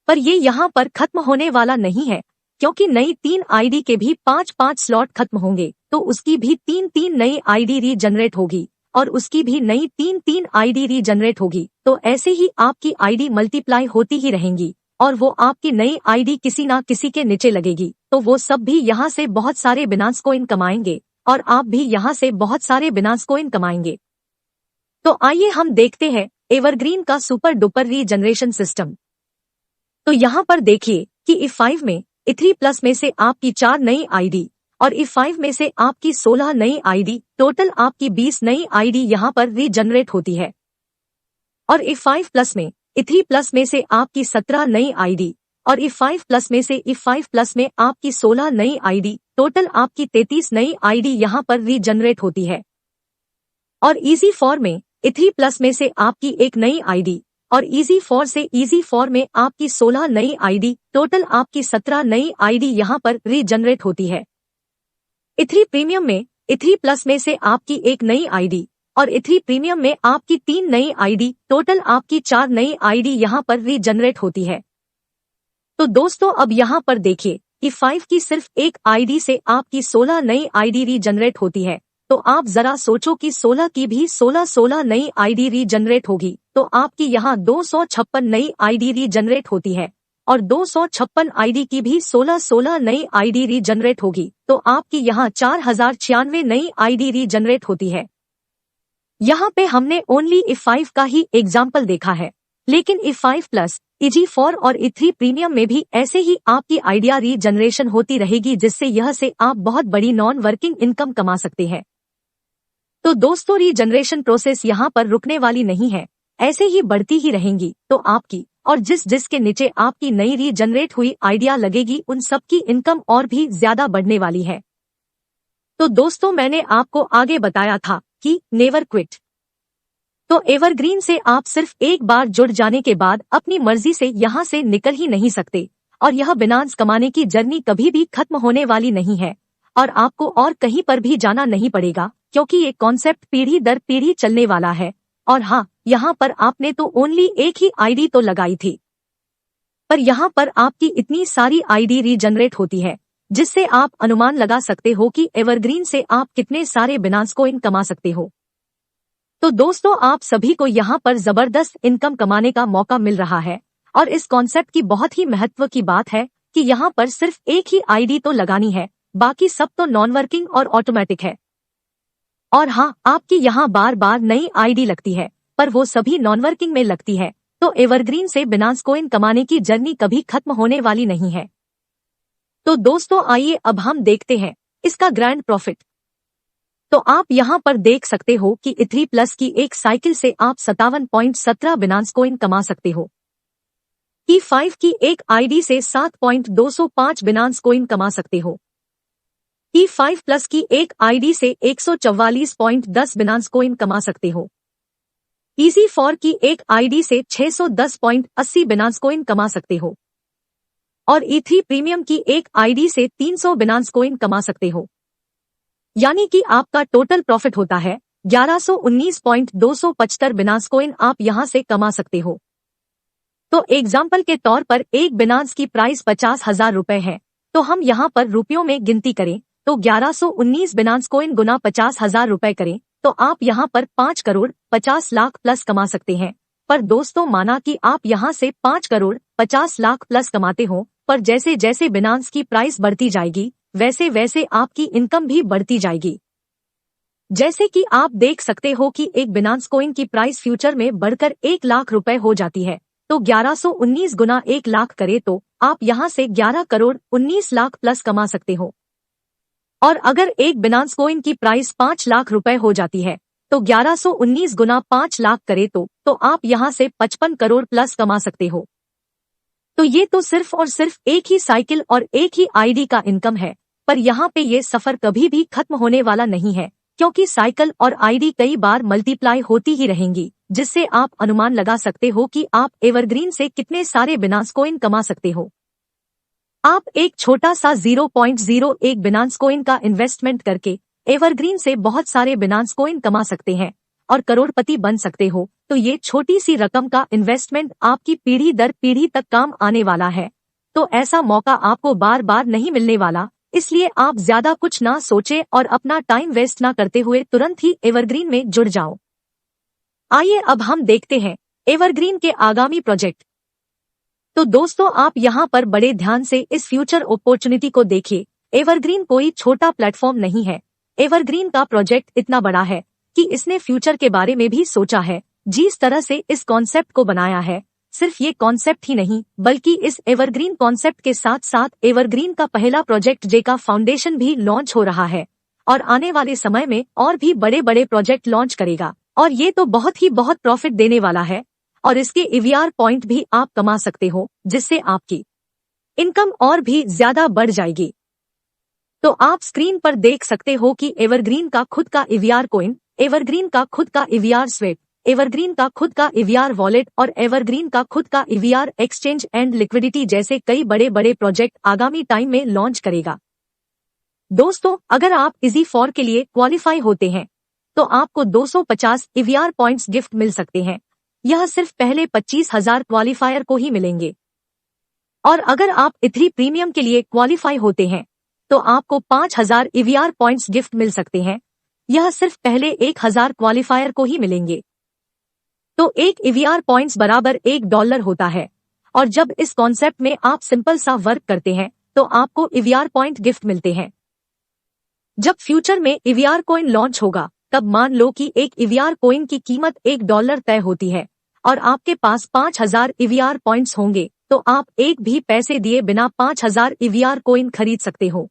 पर ये यहाँ पर खत्म होने वाला नहीं है, क्योंकि नई 3 आईडी के भी 5-5 स्लॉट खत्म होंगे, तो उसकी भी 3-3 नई आईडी रीजनरेट होगी और उसकी भी नई 3-3 आईडी रीजनरेट होगी। तो ऐसे ही आपकी आईडी मल्टीप्लाई होती ही रहेंगी और वो आपकी नई आईडी किसी ना किसी के नीचे लगेगी, तो वो सब भी यहाँ से बहुत सारे बिनांस कॉइन कमाएंगे और आप भी यहाँ से बहुत सारे बिनांस कॉइन कमाएंगे। तो आइए हम देखते हैं एवरग्रीन का सुपर डुपर रीजनरेशन सिस्टम। तो यहाँ पर देखिए कि E5 में इथरी प्लस में से आपकी 4 नई आईडी और E5 में से आपकी 16 नई आईडी, टोटल आपकी 20 नई आईडी यहाँ पर रीजनरेट होती है। और E5 प्लस में इथरी प्लस में से आपकी 17 नई आईडी और E5 प्लस में से E5 प्लस में आपकी 16 नई आईडी, टोटल आपकी 33 नई आईडी यहाँ पर रीजनरेट होती है। और EZ4 में इथरी प्लस में से आपकी एक नई आईडी और EZ4 से EZ4 में आपकी 16 नई आईडी, टोटल आपकी 17 नई आईडी यहाँ पर रीजनरेट होती है। इथरी प्रीमियम में इथरी प्लस में से आपकी एक नई आईडी और इथरी प्रीमियम में आपकी 3 नई आईडी, टोटल आपकी 4 नई आईडी यहाँ पर रीजनरेट होती है। तो दोस्तों, अब यहाँ पर देखिए E5 की सिर्फ एक आईडी से आपकी 16 नई आईडी रीजनरेट होती है। तो आप जरा सोचो कि 16 की भी 16 नई आईडी रीजनरेट होगी, तो आपकी यहाँ 256 नई आईडी रीजनरेट होती है और 256 आईडी की भी 16 नई आईडी रीजनरेट होगी, तो आपकी यहाँ 4096 नई आईडी रीजनरेट होती है। यहाँ पे हमने ओनली E5 का ही एग्जाम्पल देखा है, लेकिन E5 प्लस, EG4 और E3 प्रीमियम में भी ऐसे ही आपकी आइडिया रीजनरेशन होती रहेगी, जिससे यह से आप बहुत बड़ी नॉन वर्किंग इनकम कमा सकते हैं। तो दोस्तों, रीजनरेशन प्रोसेस यहाँ पर रुकने वाली नहीं है, ऐसे ही बढ़ती ही रहेंगी। तो आपकी और जिसके नीचे आपकी नई रीजनरेट हुई आइडिया लगेगी, उन सबकी इनकम और भी ज्यादा बढ़ने वाली है। तो दोस्तों, मैंने आपको आगे बताया था कि नेवर क्विट। तो एवरग्रीन से आप सिर्फ एक बार जुड़ जाने के बाद अपनी मर्जी से यहाँ से निकल ही नहीं सकते, और यह बिनांस कमाने की जर्नी कभी भी खत्म होने वाली नहीं है, और आपको और कहीं पर भी जाना नहीं पड़ेगा, क्योंकि ये कॉन्सेप्ट पीढ़ी दर पीढ़ी चलने वाला है। और हाँ, यहाँ पर आपने तो ओनली एक ही आईडी तो लगाई थी, पर यहाँ पर आपकी इतनी सारी आईडी रीजनरेट होती है, जिससे आप अनुमान लगा सकते हो कि एवरग्रीन से आप कितने सारे बिनांस कॉइन कमा सकते हो। तो दोस्तों, आप सभी को यहाँ पर जबरदस्त इनकम कमाने का मौका मिल रहा है, और इस कॉन्सेप्ट की बहुत ही महत्व की बात है कि यहाँ पर सिर्फ एक ही आईडी तो लगानी है, बाकी सब तो नॉन वर्किंग और ऑटोमेटिक है। और हाँ, आपकी यहाँ बार बार नई आईडी लगती है, पर वो सभी नॉन वर्किंग में लगती है। तो एवरग्रीन से बिनांस कॉइन कमाने की जर्नी कभी खत्म होने वाली नहीं है। तो दोस्तों, आइए अब हम देखते हैं इसका ग्रैंड प्रॉफिट। तो आप यहाँ पर देख सकते हो कि E3 प्लस की एक साइकिल से आप 57.17 बिनांस कॉइन कमा सकते हो। E5 की एक आईडी से 7.205 बिनांस कॉइन कमा सकते हो। E5 प्लस की एक आईडी से 144.10 बिनांस कॉइन कमा सकते हो। EG4 की एक आईडी से 610.80 बिनांस कॉइन कमा सकते हो, और E3 प्रीमियम की एक आईडी से 300 बिनांस कॉइन कमा सकते हो। यानी कि आपका टोटल प्रॉफिट होता है 1119.275 बिनांस कॉइन आप यहां से कमा सकते हो। तो एग्जाम्पल के तौर पर एक बिनांस की प्राइस 50,000 रुपए है, तो हम यहां पर रुपयों में गिनती करें तो 1119 बिनांस कॉइन गुना 50,000 रुपए करें तो आप यहां पर 5 करोड़ 50 लाख प्लस कमा सकते हैं। पर दोस्तों, माना कि आप यहां से 5 करोड़ 50 लाख प्लस कमाते हो, पर जैसे जैसे बिनांस की प्राइस बढ़ती जाएगी, वैसे वैसे आपकी इनकम भी बढ़ती जाएगी। जैसे कि आप देख सकते हो कि एक बिनांस कॉइन की प्राइस फ्यूचर में बढ़कर 1 लाख रुपए हो जाती है, तो 1119 गुना 1 लाख करे तो आप यहां से 11 करोड़ 19 लाख प्लस कमा सकते हो। और अगर एक बिनांस कॉइन की प्राइस 5 लाख रुपए हो जाती है, तो 1119 गुना 5 लाख करे तो आप यहां से 55 करोड़ प्लस कमा सकते हो। तो ये तो सिर्फ और सिर्फ एक ही साइकिल और एक ही आईडी का इनकम है, पर यहाँ पे ये सफर कभी भी खत्म होने वाला नहीं है, क्योंकि साइकिल और आईडी कई बार मल्टीप्लाई होती ही रहेंगी, जिससे आप अनुमान लगा सकते हो कि आप एवरग्रीन से कितने सारे बिनांस कॉइन कमा सकते हो। आप एक छोटा सा 0.01 बिनांस कॉइन का इन्वेस्टमेंट करके एवरग्रीन से बहुत सारे बिनांस कॉइन कमा सकते हैं और करोड़पति बन सकते हो। तो ये छोटी सी रकम का इन्वेस्टमेंट आपकी पीढ़ी दर पीढ़ी तक काम आने वाला है। तो ऐसा मौका आपको बार बार नहीं मिलने वाला, इसलिए आप ज्यादा कुछ ना सोचे और अपना टाइम वेस्ट ना करते हुए तुरंत ही एवरग्रीन में जुड़ जाओ। आइए अब हम देखते हैं एवरग्रीन के आगामी प्रोजेक्ट। तो दोस्तों, आप यहाँ पर बड़े ध्यान से इस फ्यूचर अपॉर्चुनिटी को देखिए। एवरग्रीन कोई छोटा प्लेटफॉर्म नहीं है। एवरग्रीन का प्रोजेक्ट इतना बड़ा है कि इसने फ्यूचर के बारे में भी सोचा है। जिस तरह से इस कॉन्सेप्ट को बनाया है, सिर्फ ये कॉन्सेप्ट ही नहीं, बल्कि इस एवरग्रीन कॉन्सेप्ट के साथ साथ एवरग्रीन का पहला प्रोजेक्ट जे का फाउंडेशन भी लॉन्च हो रहा है, और आने वाले समय में और भी बड़े बड़े प्रोजेक्ट लॉन्च करेगा। और ये तो बहुत प्रॉफिट देने वाला है, और इसके ईवीआर पॉइंट भी आप कमा सकते हो, जिससे आपकी इनकम और भी ज्यादा बढ़ जाएगी। तो आप स्क्रीन पर देख सकते हो कि एवरग्रीन का खुद का ईवीआर कॉइन, एवरग्रीन का खुद का ईवीआर स्वेप, एवरग्रीन का खुद का ईवीआर वॉलेट और एवरग्रीन का खुद का ईवीआर एक्सचेंज एंड लिक्विडिटी जैसे कई बड़े बड़े प्रोजेक्ट आगामी टाइम में लॉन्च करेगा। दोस्तों, अगर आप EG4 के लिए क्वालिफाई होते हैं तो आपको 250 ईवीआर पॉइंट्स गिफ्ट मिल सकते हैं। यह सिर्फ पहले 25,000 क्वालिफायर को ही मिलेंगे। और अगर आप E3 प्रीमियम के लिए क्वालिफाई होते हैं तो आपको 5,000 ईवीआर पॉइंट्स गिफ्ट मिल सकते हैं। यह सिर्फ पहले 1,000 क्वालिफायर को ही मिलेंगे। तो एक ईवीआर पॉइंट्स बराबर $1 होता है, और जब इस कॉन्सेप्ट में आप सिंपल सा वर्क करते हैं तो आपको ईवीआर पॉइंट गिफ्ट मिलते हैं। जब फ्यूचर में ईवीआर कॉइन लॉन्च होगा, तब मान लो कि एक ईवीआर कॉइन की कीमत $1 तय होती है, और आपके पास 5000 ईवीआर पॉइंट्स होंगे तो आप एक भी पैसे दिए बिना 5000 ईवीआर कॉइन खरीद सकते हो।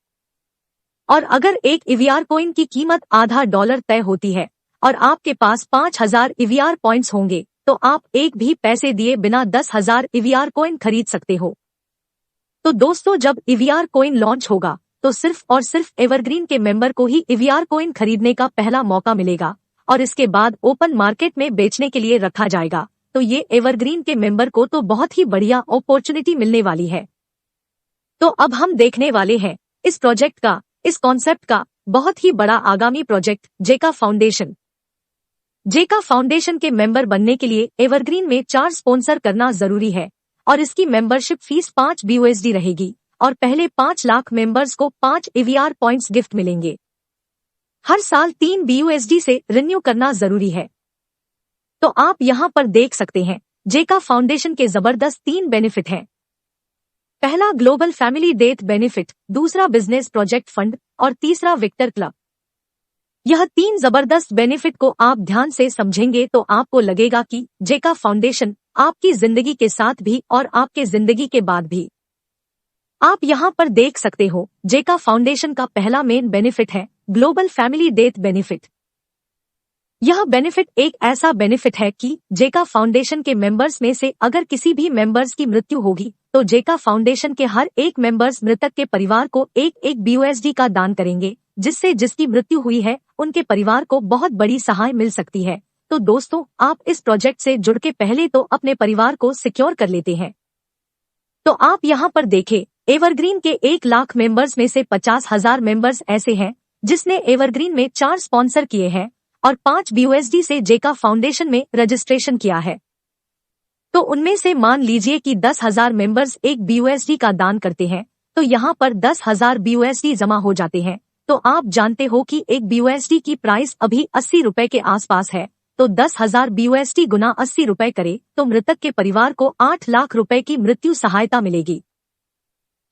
और अगर एक ईवीआर कॉइन की कीमत $0.5 तय होती है और आपके पास 5000 ईवीआर पॉइंट्स होंगे तो आप एक भी पैसे दिए बिना 10,000 ईवीआर कॉइन खरीद सकते हो। तो दोस्तों, जब ईवीआर कॉइन लॉन्च होगा तो सिर्फ और सिर्फ एवरग्रीन के मेंबर को ही ईवीआर कॉइन खरीदने का पहला मौका मिलेगा और इसके बाद ओपन मार्केट में बेचने के लिए रखा जाएगा। तो ये एवरग्रीन के मेंबर को तो बहुत ही बढ़िया अपॉर्चुनिटी मिलने वाली है। तो अब हम देखने वाले हैं इस प्रोजेक्ट का, इस कॉन्सेप्ट का बहुत ही बड़ा आगामी प्रोजेक्ट जेका फाउंडेशन। जेका फाउंडेशन के मेंबर बनने के लिए एवरग्रीन में 4 स्पॉन्सर करना जरूरी है और इसकी मेंबरशिप फीस 5 BUSD रहेगी और पहले 5 लाख मेंबर्स को 5 ईवीआर पॉइंट्स गिफ्ट मिलेंगे। हर साल 3 BUSD से रिन्यू करना जरूरी है। तो आप यहाँ पर देख सकते हैं जेका फाउंडेशन के जबरदस्त 3 बेनिफिट हैं। पहला ग्लोबल फैमिली डेथ बेनिफिट, दूसरा बिजनेस प्रोजेक्ट फंड और तीसरा विक्टर क्लब। यह 3 जबरदस्त बेनिफिट को आप ध्यान से समझेंगे तो आपको लगेगा कि जेका फाउंडेशन आपकी जिंदगी के साथ भी और आपके जिंदगी के बाद भी। आप यहाँ पर देख सकते हो जेका फाउंडेशन का पहला मेन बेनिफिट है ग्लोबल फैमिली डेथ बेनिफिट। यह बेनिफिट एक ऐसा बेनिफिट है कि जेका फाउंडेशन के मेंबर्स में से अगर किसी भी मेंबर्स की मृत्यु होगी तो जेका फाउंडेशन के हर एक मेंबर्स मृतक के परिवार को एक BUSD का दान करेंगे, जिससे जिसकी मृत्यु हुई है उनके परिवार को बहुत बड़ी सहाय मिल सकती है। तो दोस्तों, आप इस प्रोजेक्ट से जुड़ के पहले तो अपने परिवार को सिक्योर कर लेते हैं। तो आप यहाँ पर देखें, एवरग्रीन के 1 लाख मेंबर्स में से 50,000 मेंबर्स ऐसे हैं जिसने एवरग्रीन में 4 स्पॉन्सर किए हैं और 5 BUSD से जेका फाउंडेशन में रजिस्ट्रेशन किया है। तो उनमें से मान लीजिए कि 10,000 मेंबर्स 1 BUSD का दान करते हैं तो यहाँ पर 10,000 BUSD जमा हो जाते हैं। तो आप जानते हो कि 1 BUSD की प्राइस अभी 80 रुपए के आसपास है। तो 10,000 BUSD गुना 80 रुपए करे तो मृतक के परिवार को 8 लाख रुपए की मृत्यु सहायता मिलेगी।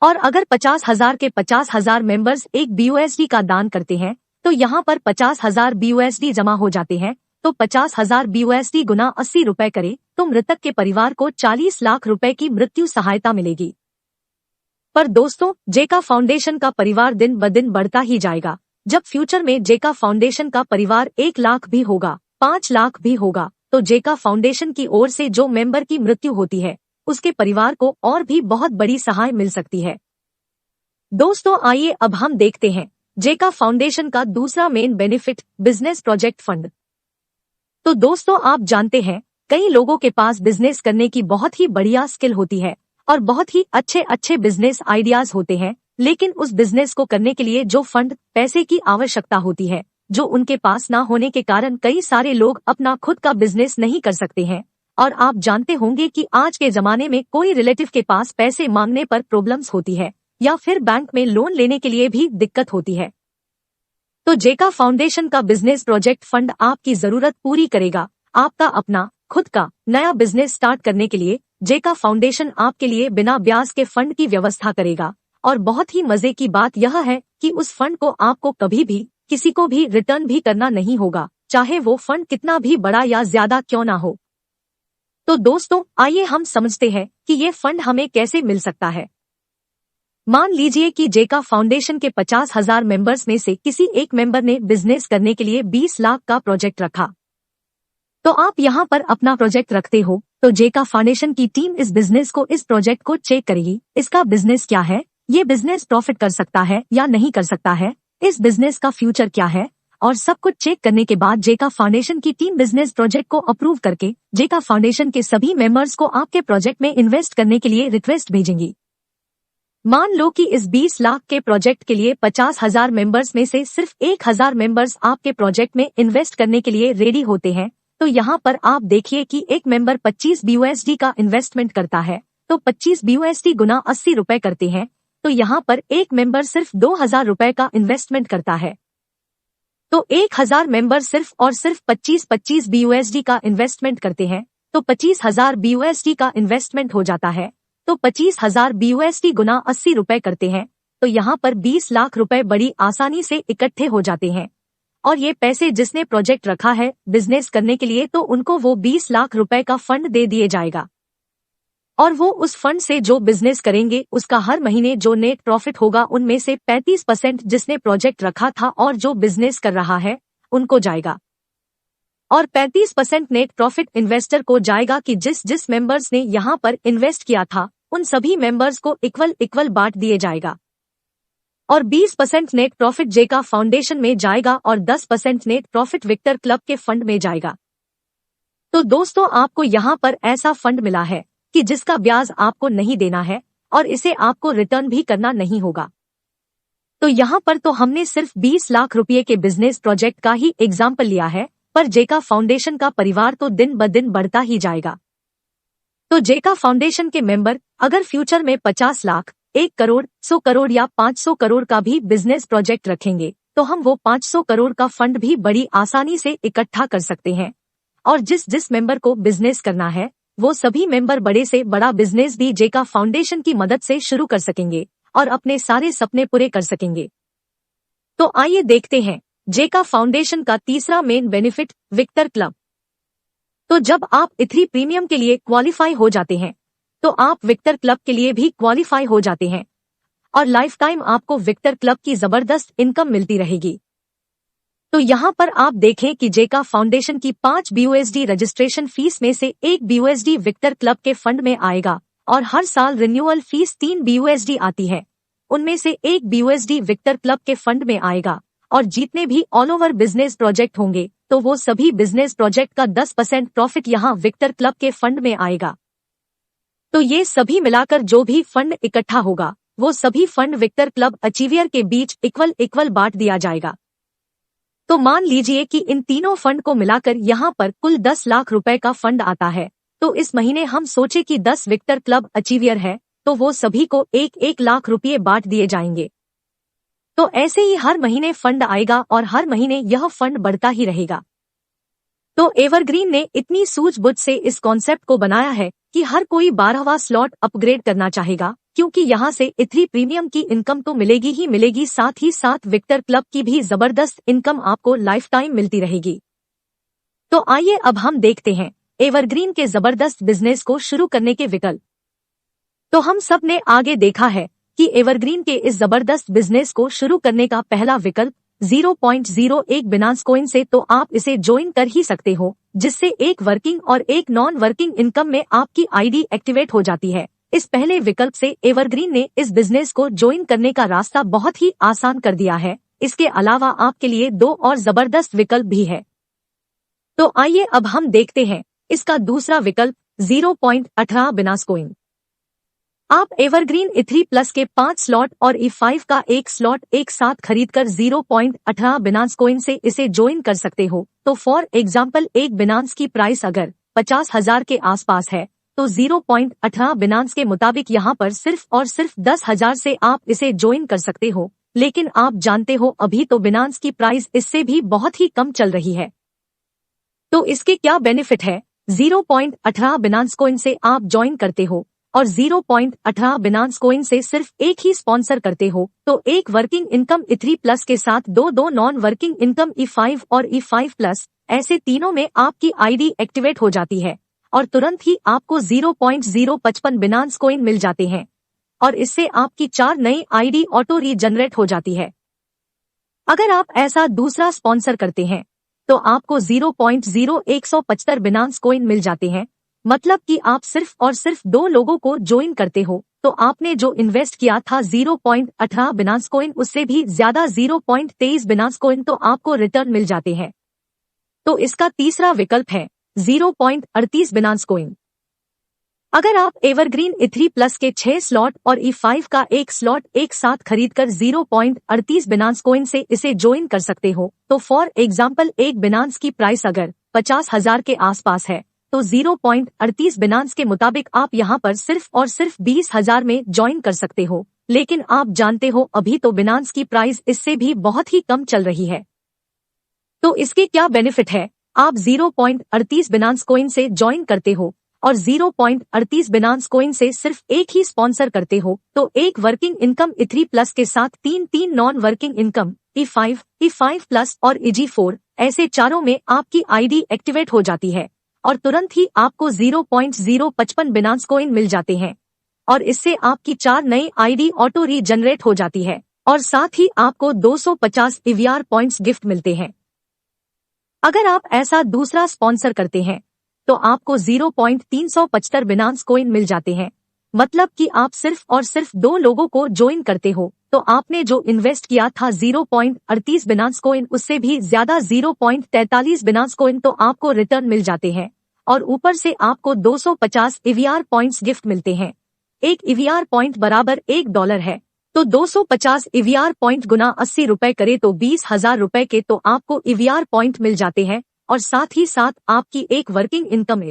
और अगर 50,000 के 50,000 मेंबर्स 1 BUSD का दान करते हैं तो यहाँ पर 50,000 BUSD जमा हो जाते हैं। तो 50,000 BUSD गुना 80 रुपए करे तो मृतक के परिवार को 40 लाख रुपए की मृत्यु सहायता मिलेगी। पर दोस्तों, जेका फाउंडेशन का परिवार दिन ब दिन बढ़ता ही जाएगा। जब फ्यूचर में जेका फाउंडेशन का परिवार 1 लाख भी होगा, 5 लाख भी होगा, तो जेका फाउंडेशन की ओर से जो मेंबर की मृत्यु होती है उसके परिवार को और भी बहुत बड़ी सहाय मिल सकती है। दोस्तों, आइए अब हम देखते हैं जेका फाउंडेशन का दूसरा main benefit, business project fund. तो दोस्तों, आप जानते हैं कई लोगों के पास बिजनेस करने की बहुत ही बढ़िया स्किल होती है और बहुत ही अच्छे अच्छे बिजनेस आइडियाज होते हैं, लेकिन उस बिजनेस को करने के लिए जो फंड, पैसे की आवश्यकता होती है, जो उनके पास ना होने के कारण कई सारे लोग अपना खुद का बिजनेस नहीं कर सकते हैं। और आप जानते होंगे कि आज के जमाने में कोई रिलेटिव के पास पैसे मांगने पर प्रॉब्लम्स होती है या फिर बैंक में लोन लेने के लिए भी दिक्कत होती है। तो जेका फाउंडेशन का बिजनेस प्रोजेक्ट फंड आपकी जरूरत पूरी करेगा। आपका अपना खुद का नया बिजनेस स्टार्ट करने के लिए जेका फाउंडेशन आपके लिए बिना ब्याज के फंड की व्यवस्था करेगा। और बहुत ही मजे की बात यह है कि उस फंड को आपको कभी भी किसी को भी रिटर्न भी करना नहीं होगा, चाहे वो फंड कितना भी बड़ा या ज्यादा क्यों ना हो। तो दोस्तों, आइए हम समझते हैं कि ये फंड हमें कैसे मिल सकता है। मान लीजिए कि जेका फाउंडेशन के 50,000 मेंबर्स में से किसी एक मेंबर ने बिजनेस करने के लिए 20 लाख का प्रोजेक्ट रखा। तो आप यहाँ पर अपना प्रोजेक्ट रखते हो तो जेका फाउंडेशन की टीम इस बिजनेस को, इस प्रोजेक्ट को चेक करेगी। इसका बिजनेस क्या है, ये बिजनेस प्रॉफिट कर सकता है या नहीं कर सकता है, इस बिजनेस का फ्यूचर क्या है, और सब कुछ चेक करने के बाद जेका फाउंडेशन की टीम बिजनेस प्रोजेक्ट को अप्रूव करके जेका फाउंडेशन के सभी मेंबर्स को आपके प्रोजेक्ट में इन्वेस्ट करने के लिए रिक्वेस्ट भेजेंगी। मान लो कि इस 20 लाख के प्रोजेक्ट के लिए 50,000 मेंबर्स में से सिर्फ 1,000 मेंबर्स आपके प्रोजेक्ट में इन्वेस्ट करने के लिए रेडी होते हैं। तो यहाँ पर आप देखिए कि एक मेंबर 25 BUSD का इन्वेस्टमेंट करता है तो 25 BUSD गुना 80 रुपए करते हैं। तो यहाँ पर एक मेंबर सिर्फ 2,000 रुपए का इन्वेस्टमेंट करता है। तो 1,000 मेंबर सिर्फ और सिर्फ 25 BUSD का इन्वेस्टमेंट करते हैं तो 25,000 BUSD का इन्वेस्टमेंट हो जाता है। तो 25,000 BUSD गुना 80 रुपए करते हैं तो यहाँ पर 20 लाख रुपए बड़ी आसानी से इकट्ठे हो जाते हैं। और ये पैसे जिसने प्रोजेक्ट रखा है बिजनेस करने के लिए, तो उनको वो 20 लाख रुपए का फंड दे दिए जाएगा। और वो उस फंड से जो बिजनेस करेंगे उसका हर महीने जो नेट प्रॉफिट होगा उनमें से 35% जिसने प्रोजेक्ट रखा था और जो बिजनेस कर रहा है उनको जाएगा, और 35% नेट प्रॉफिट इन्वेस्टर को जाएगा कि जिस जिस मेंबर्स ने यहाँ पर इन्वेस्ट किया था उन सभी मेंबर्स को इक्वल बांट दिए जाएगा। और 20% नेट प्रॉफिट जेका फाउंडेशन में जाएगा और 10% नेट प्रॉफिट विक्टर क्लब के फंड में जाएगा। तो दोस्तों, आपको यहाँ पर ऐसा फंड मिला है कि जिसका ब्याज आपको नहीं देना है और इसे आपको रिटर्न भी करना नहीं होगा। तो यहाँ पर तो हमने सिर्फ 20 लाख रुपए के बिजनेस प्रोजेक्ट का ही एग्जाम्पल लिया है, पर जेका फाउंडेशन का परिवार तो दिन ब दिन बढ़ता ही जाएगा। तो जेका फाउंडेशन के मेंबर अगर फ्यूचर में 50 लाख, 1 करोड़, 100 करोड़ या 500 करोड़ का भी बिजनेस प्रोजेक्ट रखेंगे तो हम वो 500 करोड़ का फंड भी बड़ी आसानी से इकट्ठा कर सकते हैं। और जिस जिस मेंबर को बिजनेस करना है वो सभी मेंबर बड़े से बड़ा बिजनेस भी जेका फाउंडेशन की मदद से शुरू कर सकेंगे और अपने सारे सपने पूरे कर सकेंगे। तो आइए देखते हैं जेका फाउंडेशन का तीसरा मेन बेनिफिट, विक्टर क्लब। तो जब आप E3 प्रीमियम के लिए क्वालिफाई हो जाते हैं तो आप विक्टर क्लब के लिए भी क्वालिफाई हो जाते हैं और लाइफ टाइम आपको विक्टर क्लब की जबरदस्त इनकम मिलती रहेगी। तो यहाँ पर आप देखें कि जेका फाउंडेशन की 5 BUSD रजिस्ट्रेशन फीस में से 1 BUSD विक्टर क्लब के फंड में आएगा और हर साल रिन्यूअल फीस 3 BUSD आती है, उनमें से 1 BUSD विक्टर क्लब के फंड में आएगा। और जितने भी ऑल ओवर बिजनेस प्रोजेक्ट होंगे तो वो सभी बिजनेस प्रोजेक्ट का 10% प्रॉफिट यहाँ विक्टर क्लब के फंड में आएगा। तो ये सभी मिलाकर जो भी फंड इकट्ठा होगा वो सभी फंड विक्टर क्लब अचीवियर के बीच इक्वल बांट दिया जाएगा। तो मान लीजिए कि इन तीनों फंड को मिलाकर यहाँ पर कुल 10 लाख रुपए का फंड आता है, तो इस महीने हम सोचे कि 10 विक्टर क्लब अचीवियर है तो वो सभी को 1 लाख रुपये बांट दिए जाएंगे। तो ऐसे ही हर महीने फंड आएगा और हर महीने यह फंड बढ़ता ही रहेगा। तो एवरग्रीन ने इतनी सूझबूझ से इस कॉन्सेप्ट को बनाया है कि हर कोई 12वां स्लॉट अपग्रेड करना चाहेगा, क्योंकि यहाँ से E3 प्रीमियम की इनकम तो मिलेगी ही मिलेगी, साथ ही साथ विक्टर क्लब की भी जबरदस्त इनकम आपको लाइफ टाइम मिलती रहेगी। तो आइए अब हम देखते हैं एवरग्रीन के जबरदस्त बिजनेस को शुरू करने के विकल्प। तो हम सब ने आगे देखा है कि एवरग्रीन के इस जबरदस्त बिजनेस को शुरू करने का पहला विकल्प 0.01 बिनांस कॉइन से, तो आप इसे ज्वाइन कर ही सकते हो, जिससे एक वर्किंग और एक नॉन वर्किंग इनकम में आपकी आईडी एक्टिवेट हो जाती है। इस पहले विकल्प से एवरग्रीन ने इस बिजनेस को ज्वाइन करने का रास्ता बहुत ही आसान कर दिया है। इसके अलावा आपके लिए 2 और जबरदस्त विकल्प भी है। तो आइए अब हम देखते हैं इसका दूसरा विकल्प 0.18 बिनांस कॉइन। आप एवरग्रीन E3 प्लस के 5 स्लॉट और E5 का 1 स्लॉट एक साथ खरीदकर 0.18 बिनांस कॉइन से इसे ज्वाइन कर सकते हो। तो फॉर एग्जाम्पल एक बिनांस की प्राइस अगर 50,000 के आसपास है तो 0.18 बिनांस के मुताबिक यहाँ पर सिर्फ और सिर्फ 10,000 से आप इसे ज्वाइन कर सकते हो। लेकिन आप जानते हो अभी तो बिनांस की प्राइस इससे भी बहुत ही कम चल रही है। तो इसके क्या बेनिफिट है? 0.18 बिनांस कॉइन से आप ज्वाइन करते हो और 0.18 बिनांस कॉइन से सिर्फ एक ही स्पॉन्सर करते हो, तो एक वर्किंग इनकम E3 प्लस के साथ दो नॉन वर्किंग इनकम E5 और E5 प्लस, ऐसे तीनों में आपकी आईडी एक्टिवेट हो जाती है और तुरंत ही आपको 0.055 बिनांस कॉइन मिल जाते हैं और इससे आपकी 4 नई आईडी ऑटो रीजनरेट हो जाती है। अगर आप ऐसा दूसरा स्पॉन्सर करते हैं तो आपको 0.0175 बिनांस कॉइन मिल जाते हैं। मतलब कि आप सिर्फ और सिर्फ 2 लोगों को ज्वाइन करते हो तो आपने जो इन्वेस्ट किया था 0.18 बिनांस कॉइन, उससे भी ज्यादा 0.23 बिनांस कॉइन तो आपको रिटर्न मिल जाते हैं। तो इसका तीसरा विकल्प है 0.38 बिनांस कॉइन। अगर आप एवरग्रीन E3 प्लस के 6 स्लॉट और E5 का 1 स्लॉट एक साथ खरीदकर 0.38 बिनांस कॉइन से इसे ज्वाइन कर सकते हो, तो फॉर एग्जाम्पल एक बिनांस की प्राइस अगर 50,000 के आसपास है तो 0.38 बिनांस के मुताबिक आप यहाँ पर सिर्फ और सिर्फ 20,000 में ज्वाइन कर सकते हो। लेकिन आप जानते हो अभी तो बिनांस की प्राइस इससे भी बहुत ही कम चल रही है। तो इसके क्या बेनिफिट है? आप 0.38 बिनांस कॉइन से ज्वाइन करते हो और 0.38 बिनांस कॉइन से सिर्फ एक ही स्पॉन्सर करते हो, तो एक वर्किंग इनकम E3 प्लस के साथ 3 non working income E5, E5 plus और EG4 ऐसे चारों में आपकी आईडी एक्टिवेट हो जाती है और तुरंत ही आपको 0.055 बिनांस कॉइन मिल जाते हैं और इससे आपकी 4 नई आईडी ऑटो रीजनरेट हो जाती है और साथ ही आपको 250 EVR पॉइंट्स गिफ्ट मिलते हैं। अगर आप ऐसा दूसरा स्पॉन्सर करते हैं तो आपको 0.375 बिनांस कॉइन मिल जाते हैं। मतलब कि आप सिर्फ और सिर्फ 2 लोगों को ज्वाइन करते हो तो आपने जो इन्वेस्ट किया था 0.38 बिनांस कॉइन उससे भी ज्यादा 0.43 बिनांस कॉइन तो आपको रिटर्न मिल जाते हैं और ऊपर से आपको 250 EVR पॉइंट्स गिफ्ट मिलते हैं। एक EVR पॉइंट बराबर $1 है तो 250 EVR पॉइंट गुना 80 रुपए करे तो 20,000 रुपए के तो आपको EVR पॉइंट मिल जाते हैं और साथ ही साथ आपकी एक वर्किंग इनकम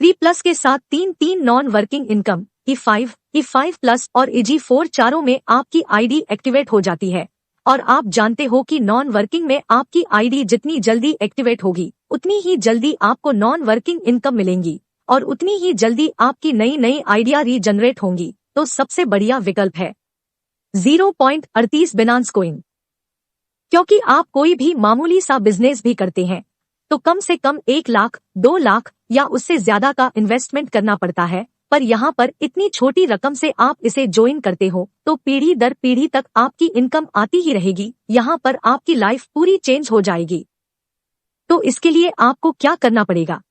3 प्लस के साथ 3 non working income E5 plus और EG4 चारों में आपकी आईडी एक्टिवेट हो जाती है और आप जानते हो कि नॉन वर्किंग में आपकी आईडी जितनी जल्दी एक्टिवेट होगी उतनी ही जल्दी आपको नॉन वर्किंग इनकम मिलेंगी और उतनी ही जल्दी आपकी नई आइडिया रीजनरेट होंगी। तो सबसे बढ़िया विकल्प है 0.38 बिनांस कॉइन। क्योंकि आप कोई भी मामूली सा बिजनेस भी करते हैं तो कम से कम 1 लाख 2 लाख या उससे ज्यादा का इन्वेस्टमेंट करना पड़ता है, पर यहाँ पर इतनी छोटी रकम से आप इसे ज्वाइन करते हो तो पीढ़ी दर पीढ़ी तक आपकी इनकम आती ही रहेगी। यहाँ पर आपकी लाइफ पूरी चेंज हो जाएगी। तो इसके लिए आपको क्या करना पड़ेगा?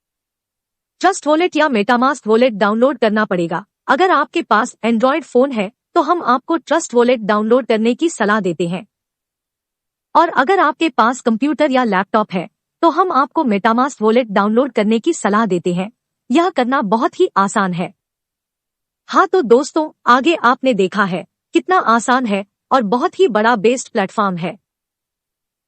ट्रस्ट वॉलेट या मेटामास्क वॉलेट डाउनलोड करना पड़ेगा। अगर आपके पास एंड्रॉयड फोन है तो हम आपको ट्रस्ट वॉलेट डाउनलोड करने की सलाह देते हैं और अगर आपके पास कंप्यूटर या लैपटॉप है तो हम आपको मेटामास्क वॉलेट डाउनलोड करने की सलाह देते हैं। यह करना बहुत ही आसान है। हाँ तो दोस्तों, आगे आपने देखा है कितना आसान है और बहुत ही बड़ा बेस्ड प्लेटफॉर्म है।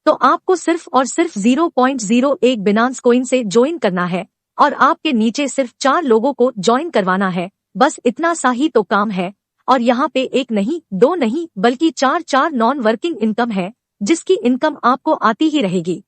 तो आपको सिर्फ और सिर्फ 0.01 बिनांस कॉइन से ज्वाइन करना है और आपके नीचे सिर्फ 4 लोगों को ज्वाइन करवाना है। बस इतना सा ही तो काम है और यहाँ पे 1 नहीं 2 नहीं बल्कि 4 नॉन वर्किंग इनकम है जिसकी इनकम आपको आती ही रहेगी।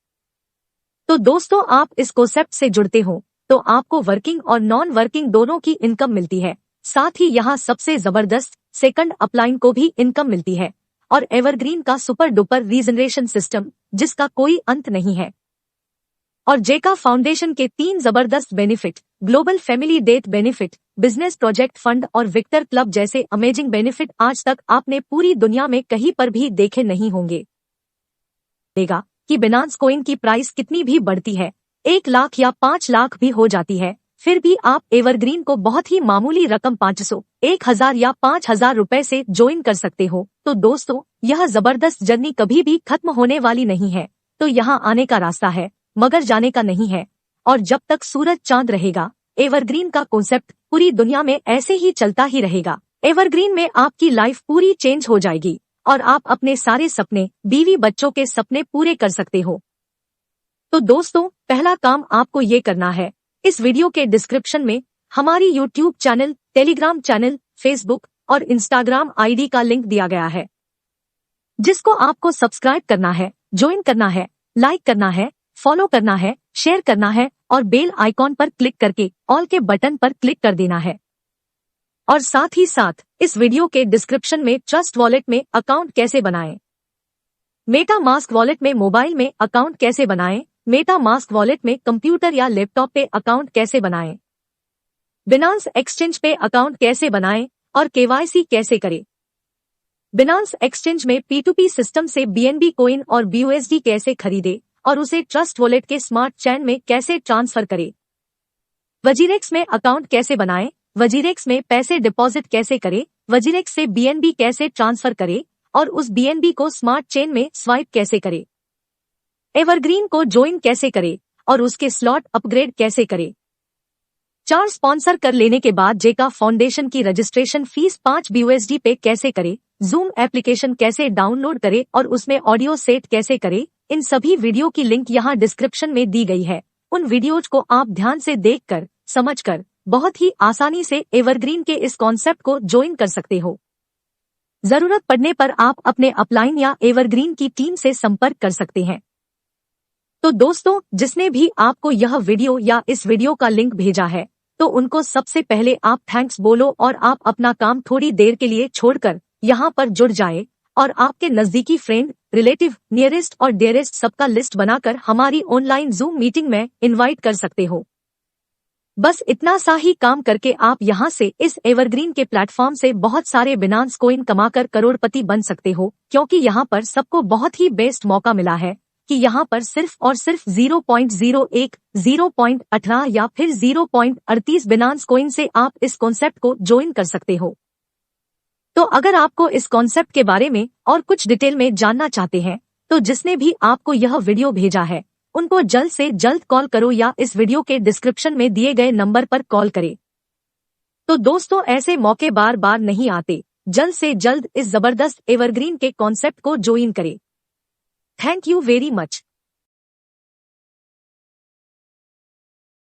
तो दोस्तों, आप इस कॉन्सेप्ट से जुड़ते हो तो आपको वर्किंग और नॉन वर्किंग दोनों की इनकम मिलती है। साथ ही यहाँ सबसे जबरदस्त सेकंड अपलाइन को भी इनकम मिलती है और एवरग्रीन का सुपर डुपर रीजनरेशन सिस्टम जिसका कोई अंत नहीं है और जेका फाउंडेशन के 3 जबरदस्त benefit, global family death benefit, business project fund और विक्टर क्लब जैसे अमेजिंग बेनिफिट आज तक आपने पूरी दुनिया में कहीं पर भी देखे नहीं होंगे। देगा कि बिनांस कॉइन की प्राइस कितनी भी बढ़ती है, 1 लाख या 5 लाख भी हो जाती है, फिर भी आप एवरग्रीन को बहुत ही मामूली रकम 500, 1000 या 5000 रुपए से ज्वाइन कर सकते हो। तो दोस्तों, यह जबरदस्त जर्नी कभी भी खत्म होने वाली नहीं है। तो यहाँ आने का रास्ता है मगर जाने का नहीं है और जब तक सूरज चांद रहेगा एवरग्रीन का कॉन्सेप्ट पूरी दुनिया में ऐसे ही चलता ही रहेगा। एवरग्रीन में आपकी लाइफ पूरी चेंज हो जाएगी और आप अपने सारे सपने, बीवी बच्चों के सपने पूरे कर सकते हो। तो दोस्तों, पहला काम आपको ये करना है, इस वीडियो के डिस्क्रिप्शन में हमारी YouTube channel, Telegram channel, Facebook और इंस्टाग्राम आईडी का लिंक दिया गया है जिसको आपको सब्सक्राइब करना है, ज्वाइन करना है, लाइक करना है, फॉलो करना है, शेयर करना है और बेल आइकॉन पर क्लिक करके ऑल के बटन पर क्लिक कर देना है। और साथ ही साथ इस वीडियो के डिस्क्रिप्शन में ट्रस्ट वॉलेट में अकाउंट कैसे बनाएं, मेटा मास्क वॉलेट में मोबाइल में अकाउंट कैसे बनाएं, मेटा मास्क वॉलेट में कंप्यूटर या लैपटॉप पे अकाउंट कैसे बनाएं, बिनांस एक्सचेंज पे अकाउंट कैसे बनाएं और KYC कैसे करें, बिनांस एक्सचेंज में P2P सिस्टम से BNB कॉइन और BUSD कैसे खरीदे और उसे ट्रस्ट वॉलेट के स्मार्ट चेन में कैसे ट्रांसफर करें, वजीरेक्स में अकाउंट कैसे बनाएं, वजीरेक्स में पैसे डिपॉजिट कैसे करें, वजीरेक्स से BNB कैसे ट्रांसफर करें और उस BNB को स्मार्ट चेन में स्वाइप कैसे करें, एवरग्रीन को ज्वाइन कैसे करें और उसके स्लॉट अपग्रेड कैसे करें। 4 स्पॉन्सर कर लेने के बाद जेका फाउंडेशन की रजिस्ट्रेशन फीस 5 BUSD पे कैसे करें, जूम एप्लीकेशन कैसे डाउनलोड करें और उसमें ऑडियो सेट कैसे करें, इन सभी वीडियो की लिंक यहाँ डिस्क्रिप्शन में दी गई है। उन वीडियोज को आप ध्यान से देखकर, समझकर बहुत ही आसानी से एवरग्रीन के इस कॉन्सेप्ट को ज्वाइन कर सकते हो। जरूरत पड़ने पर आप अपने अपलाइन या एवरग्रीन की टीम से संपर्क कर सकते हैं। तो दोस्तों, जिसने भी आपको यह वीडियो या इस वीडियो का लिंक भेजा है तो उनको सबसे पहले आप थैंक्स बोलो और आप अपना काम थोड़ी देर के लिए छोड़कर यहाँ पर जुड़ जाए और आपके नजदीकी फ्रेंड रिलेटिव, नियरेस्ट और डियरेस्ट सबका लिस्ट बनाकर हमारी ऑनलाइन जूम मीटिंग में इनवाइट कर सकते हो। बस इतना सा ही काम करके आप यहाँ से इस एवरग्रीन के प्लेटफॉर्म से बहुत सारे बिनांस कॉइन कमाकर करोड़पति बन सकते हो, क्योंकि यहाँ पर सबको बहुत ही बेस्ट मौका मिला है कि यहाँ पर सिर्फ और सिर्फ 0.01, 0.18 या फिर 0.38 बिनांस कॉइन से आप इस कॉन्सेप्ट को ज्वाइन कर सकते हो। तो अगर आपको इस कॉन्सेप्ट के बारे में और कुछ डिटेल में जानना चाहते हैं तो जिसने भी आपको यह वीडियो भेजा है उनको जल्द से जल्द कॉल करो या इस वीडियो के डिस्क्रिप्शन में दिए गए नंबर पर कॉल करें। तो दोस्तों, ऐसे मौके बार बार नहीं आते, जल्द से जल्द इस जबरदस्त एवरग्रीन के कॉन्सेप्ट को ज्वाइन करें। Thank you very much.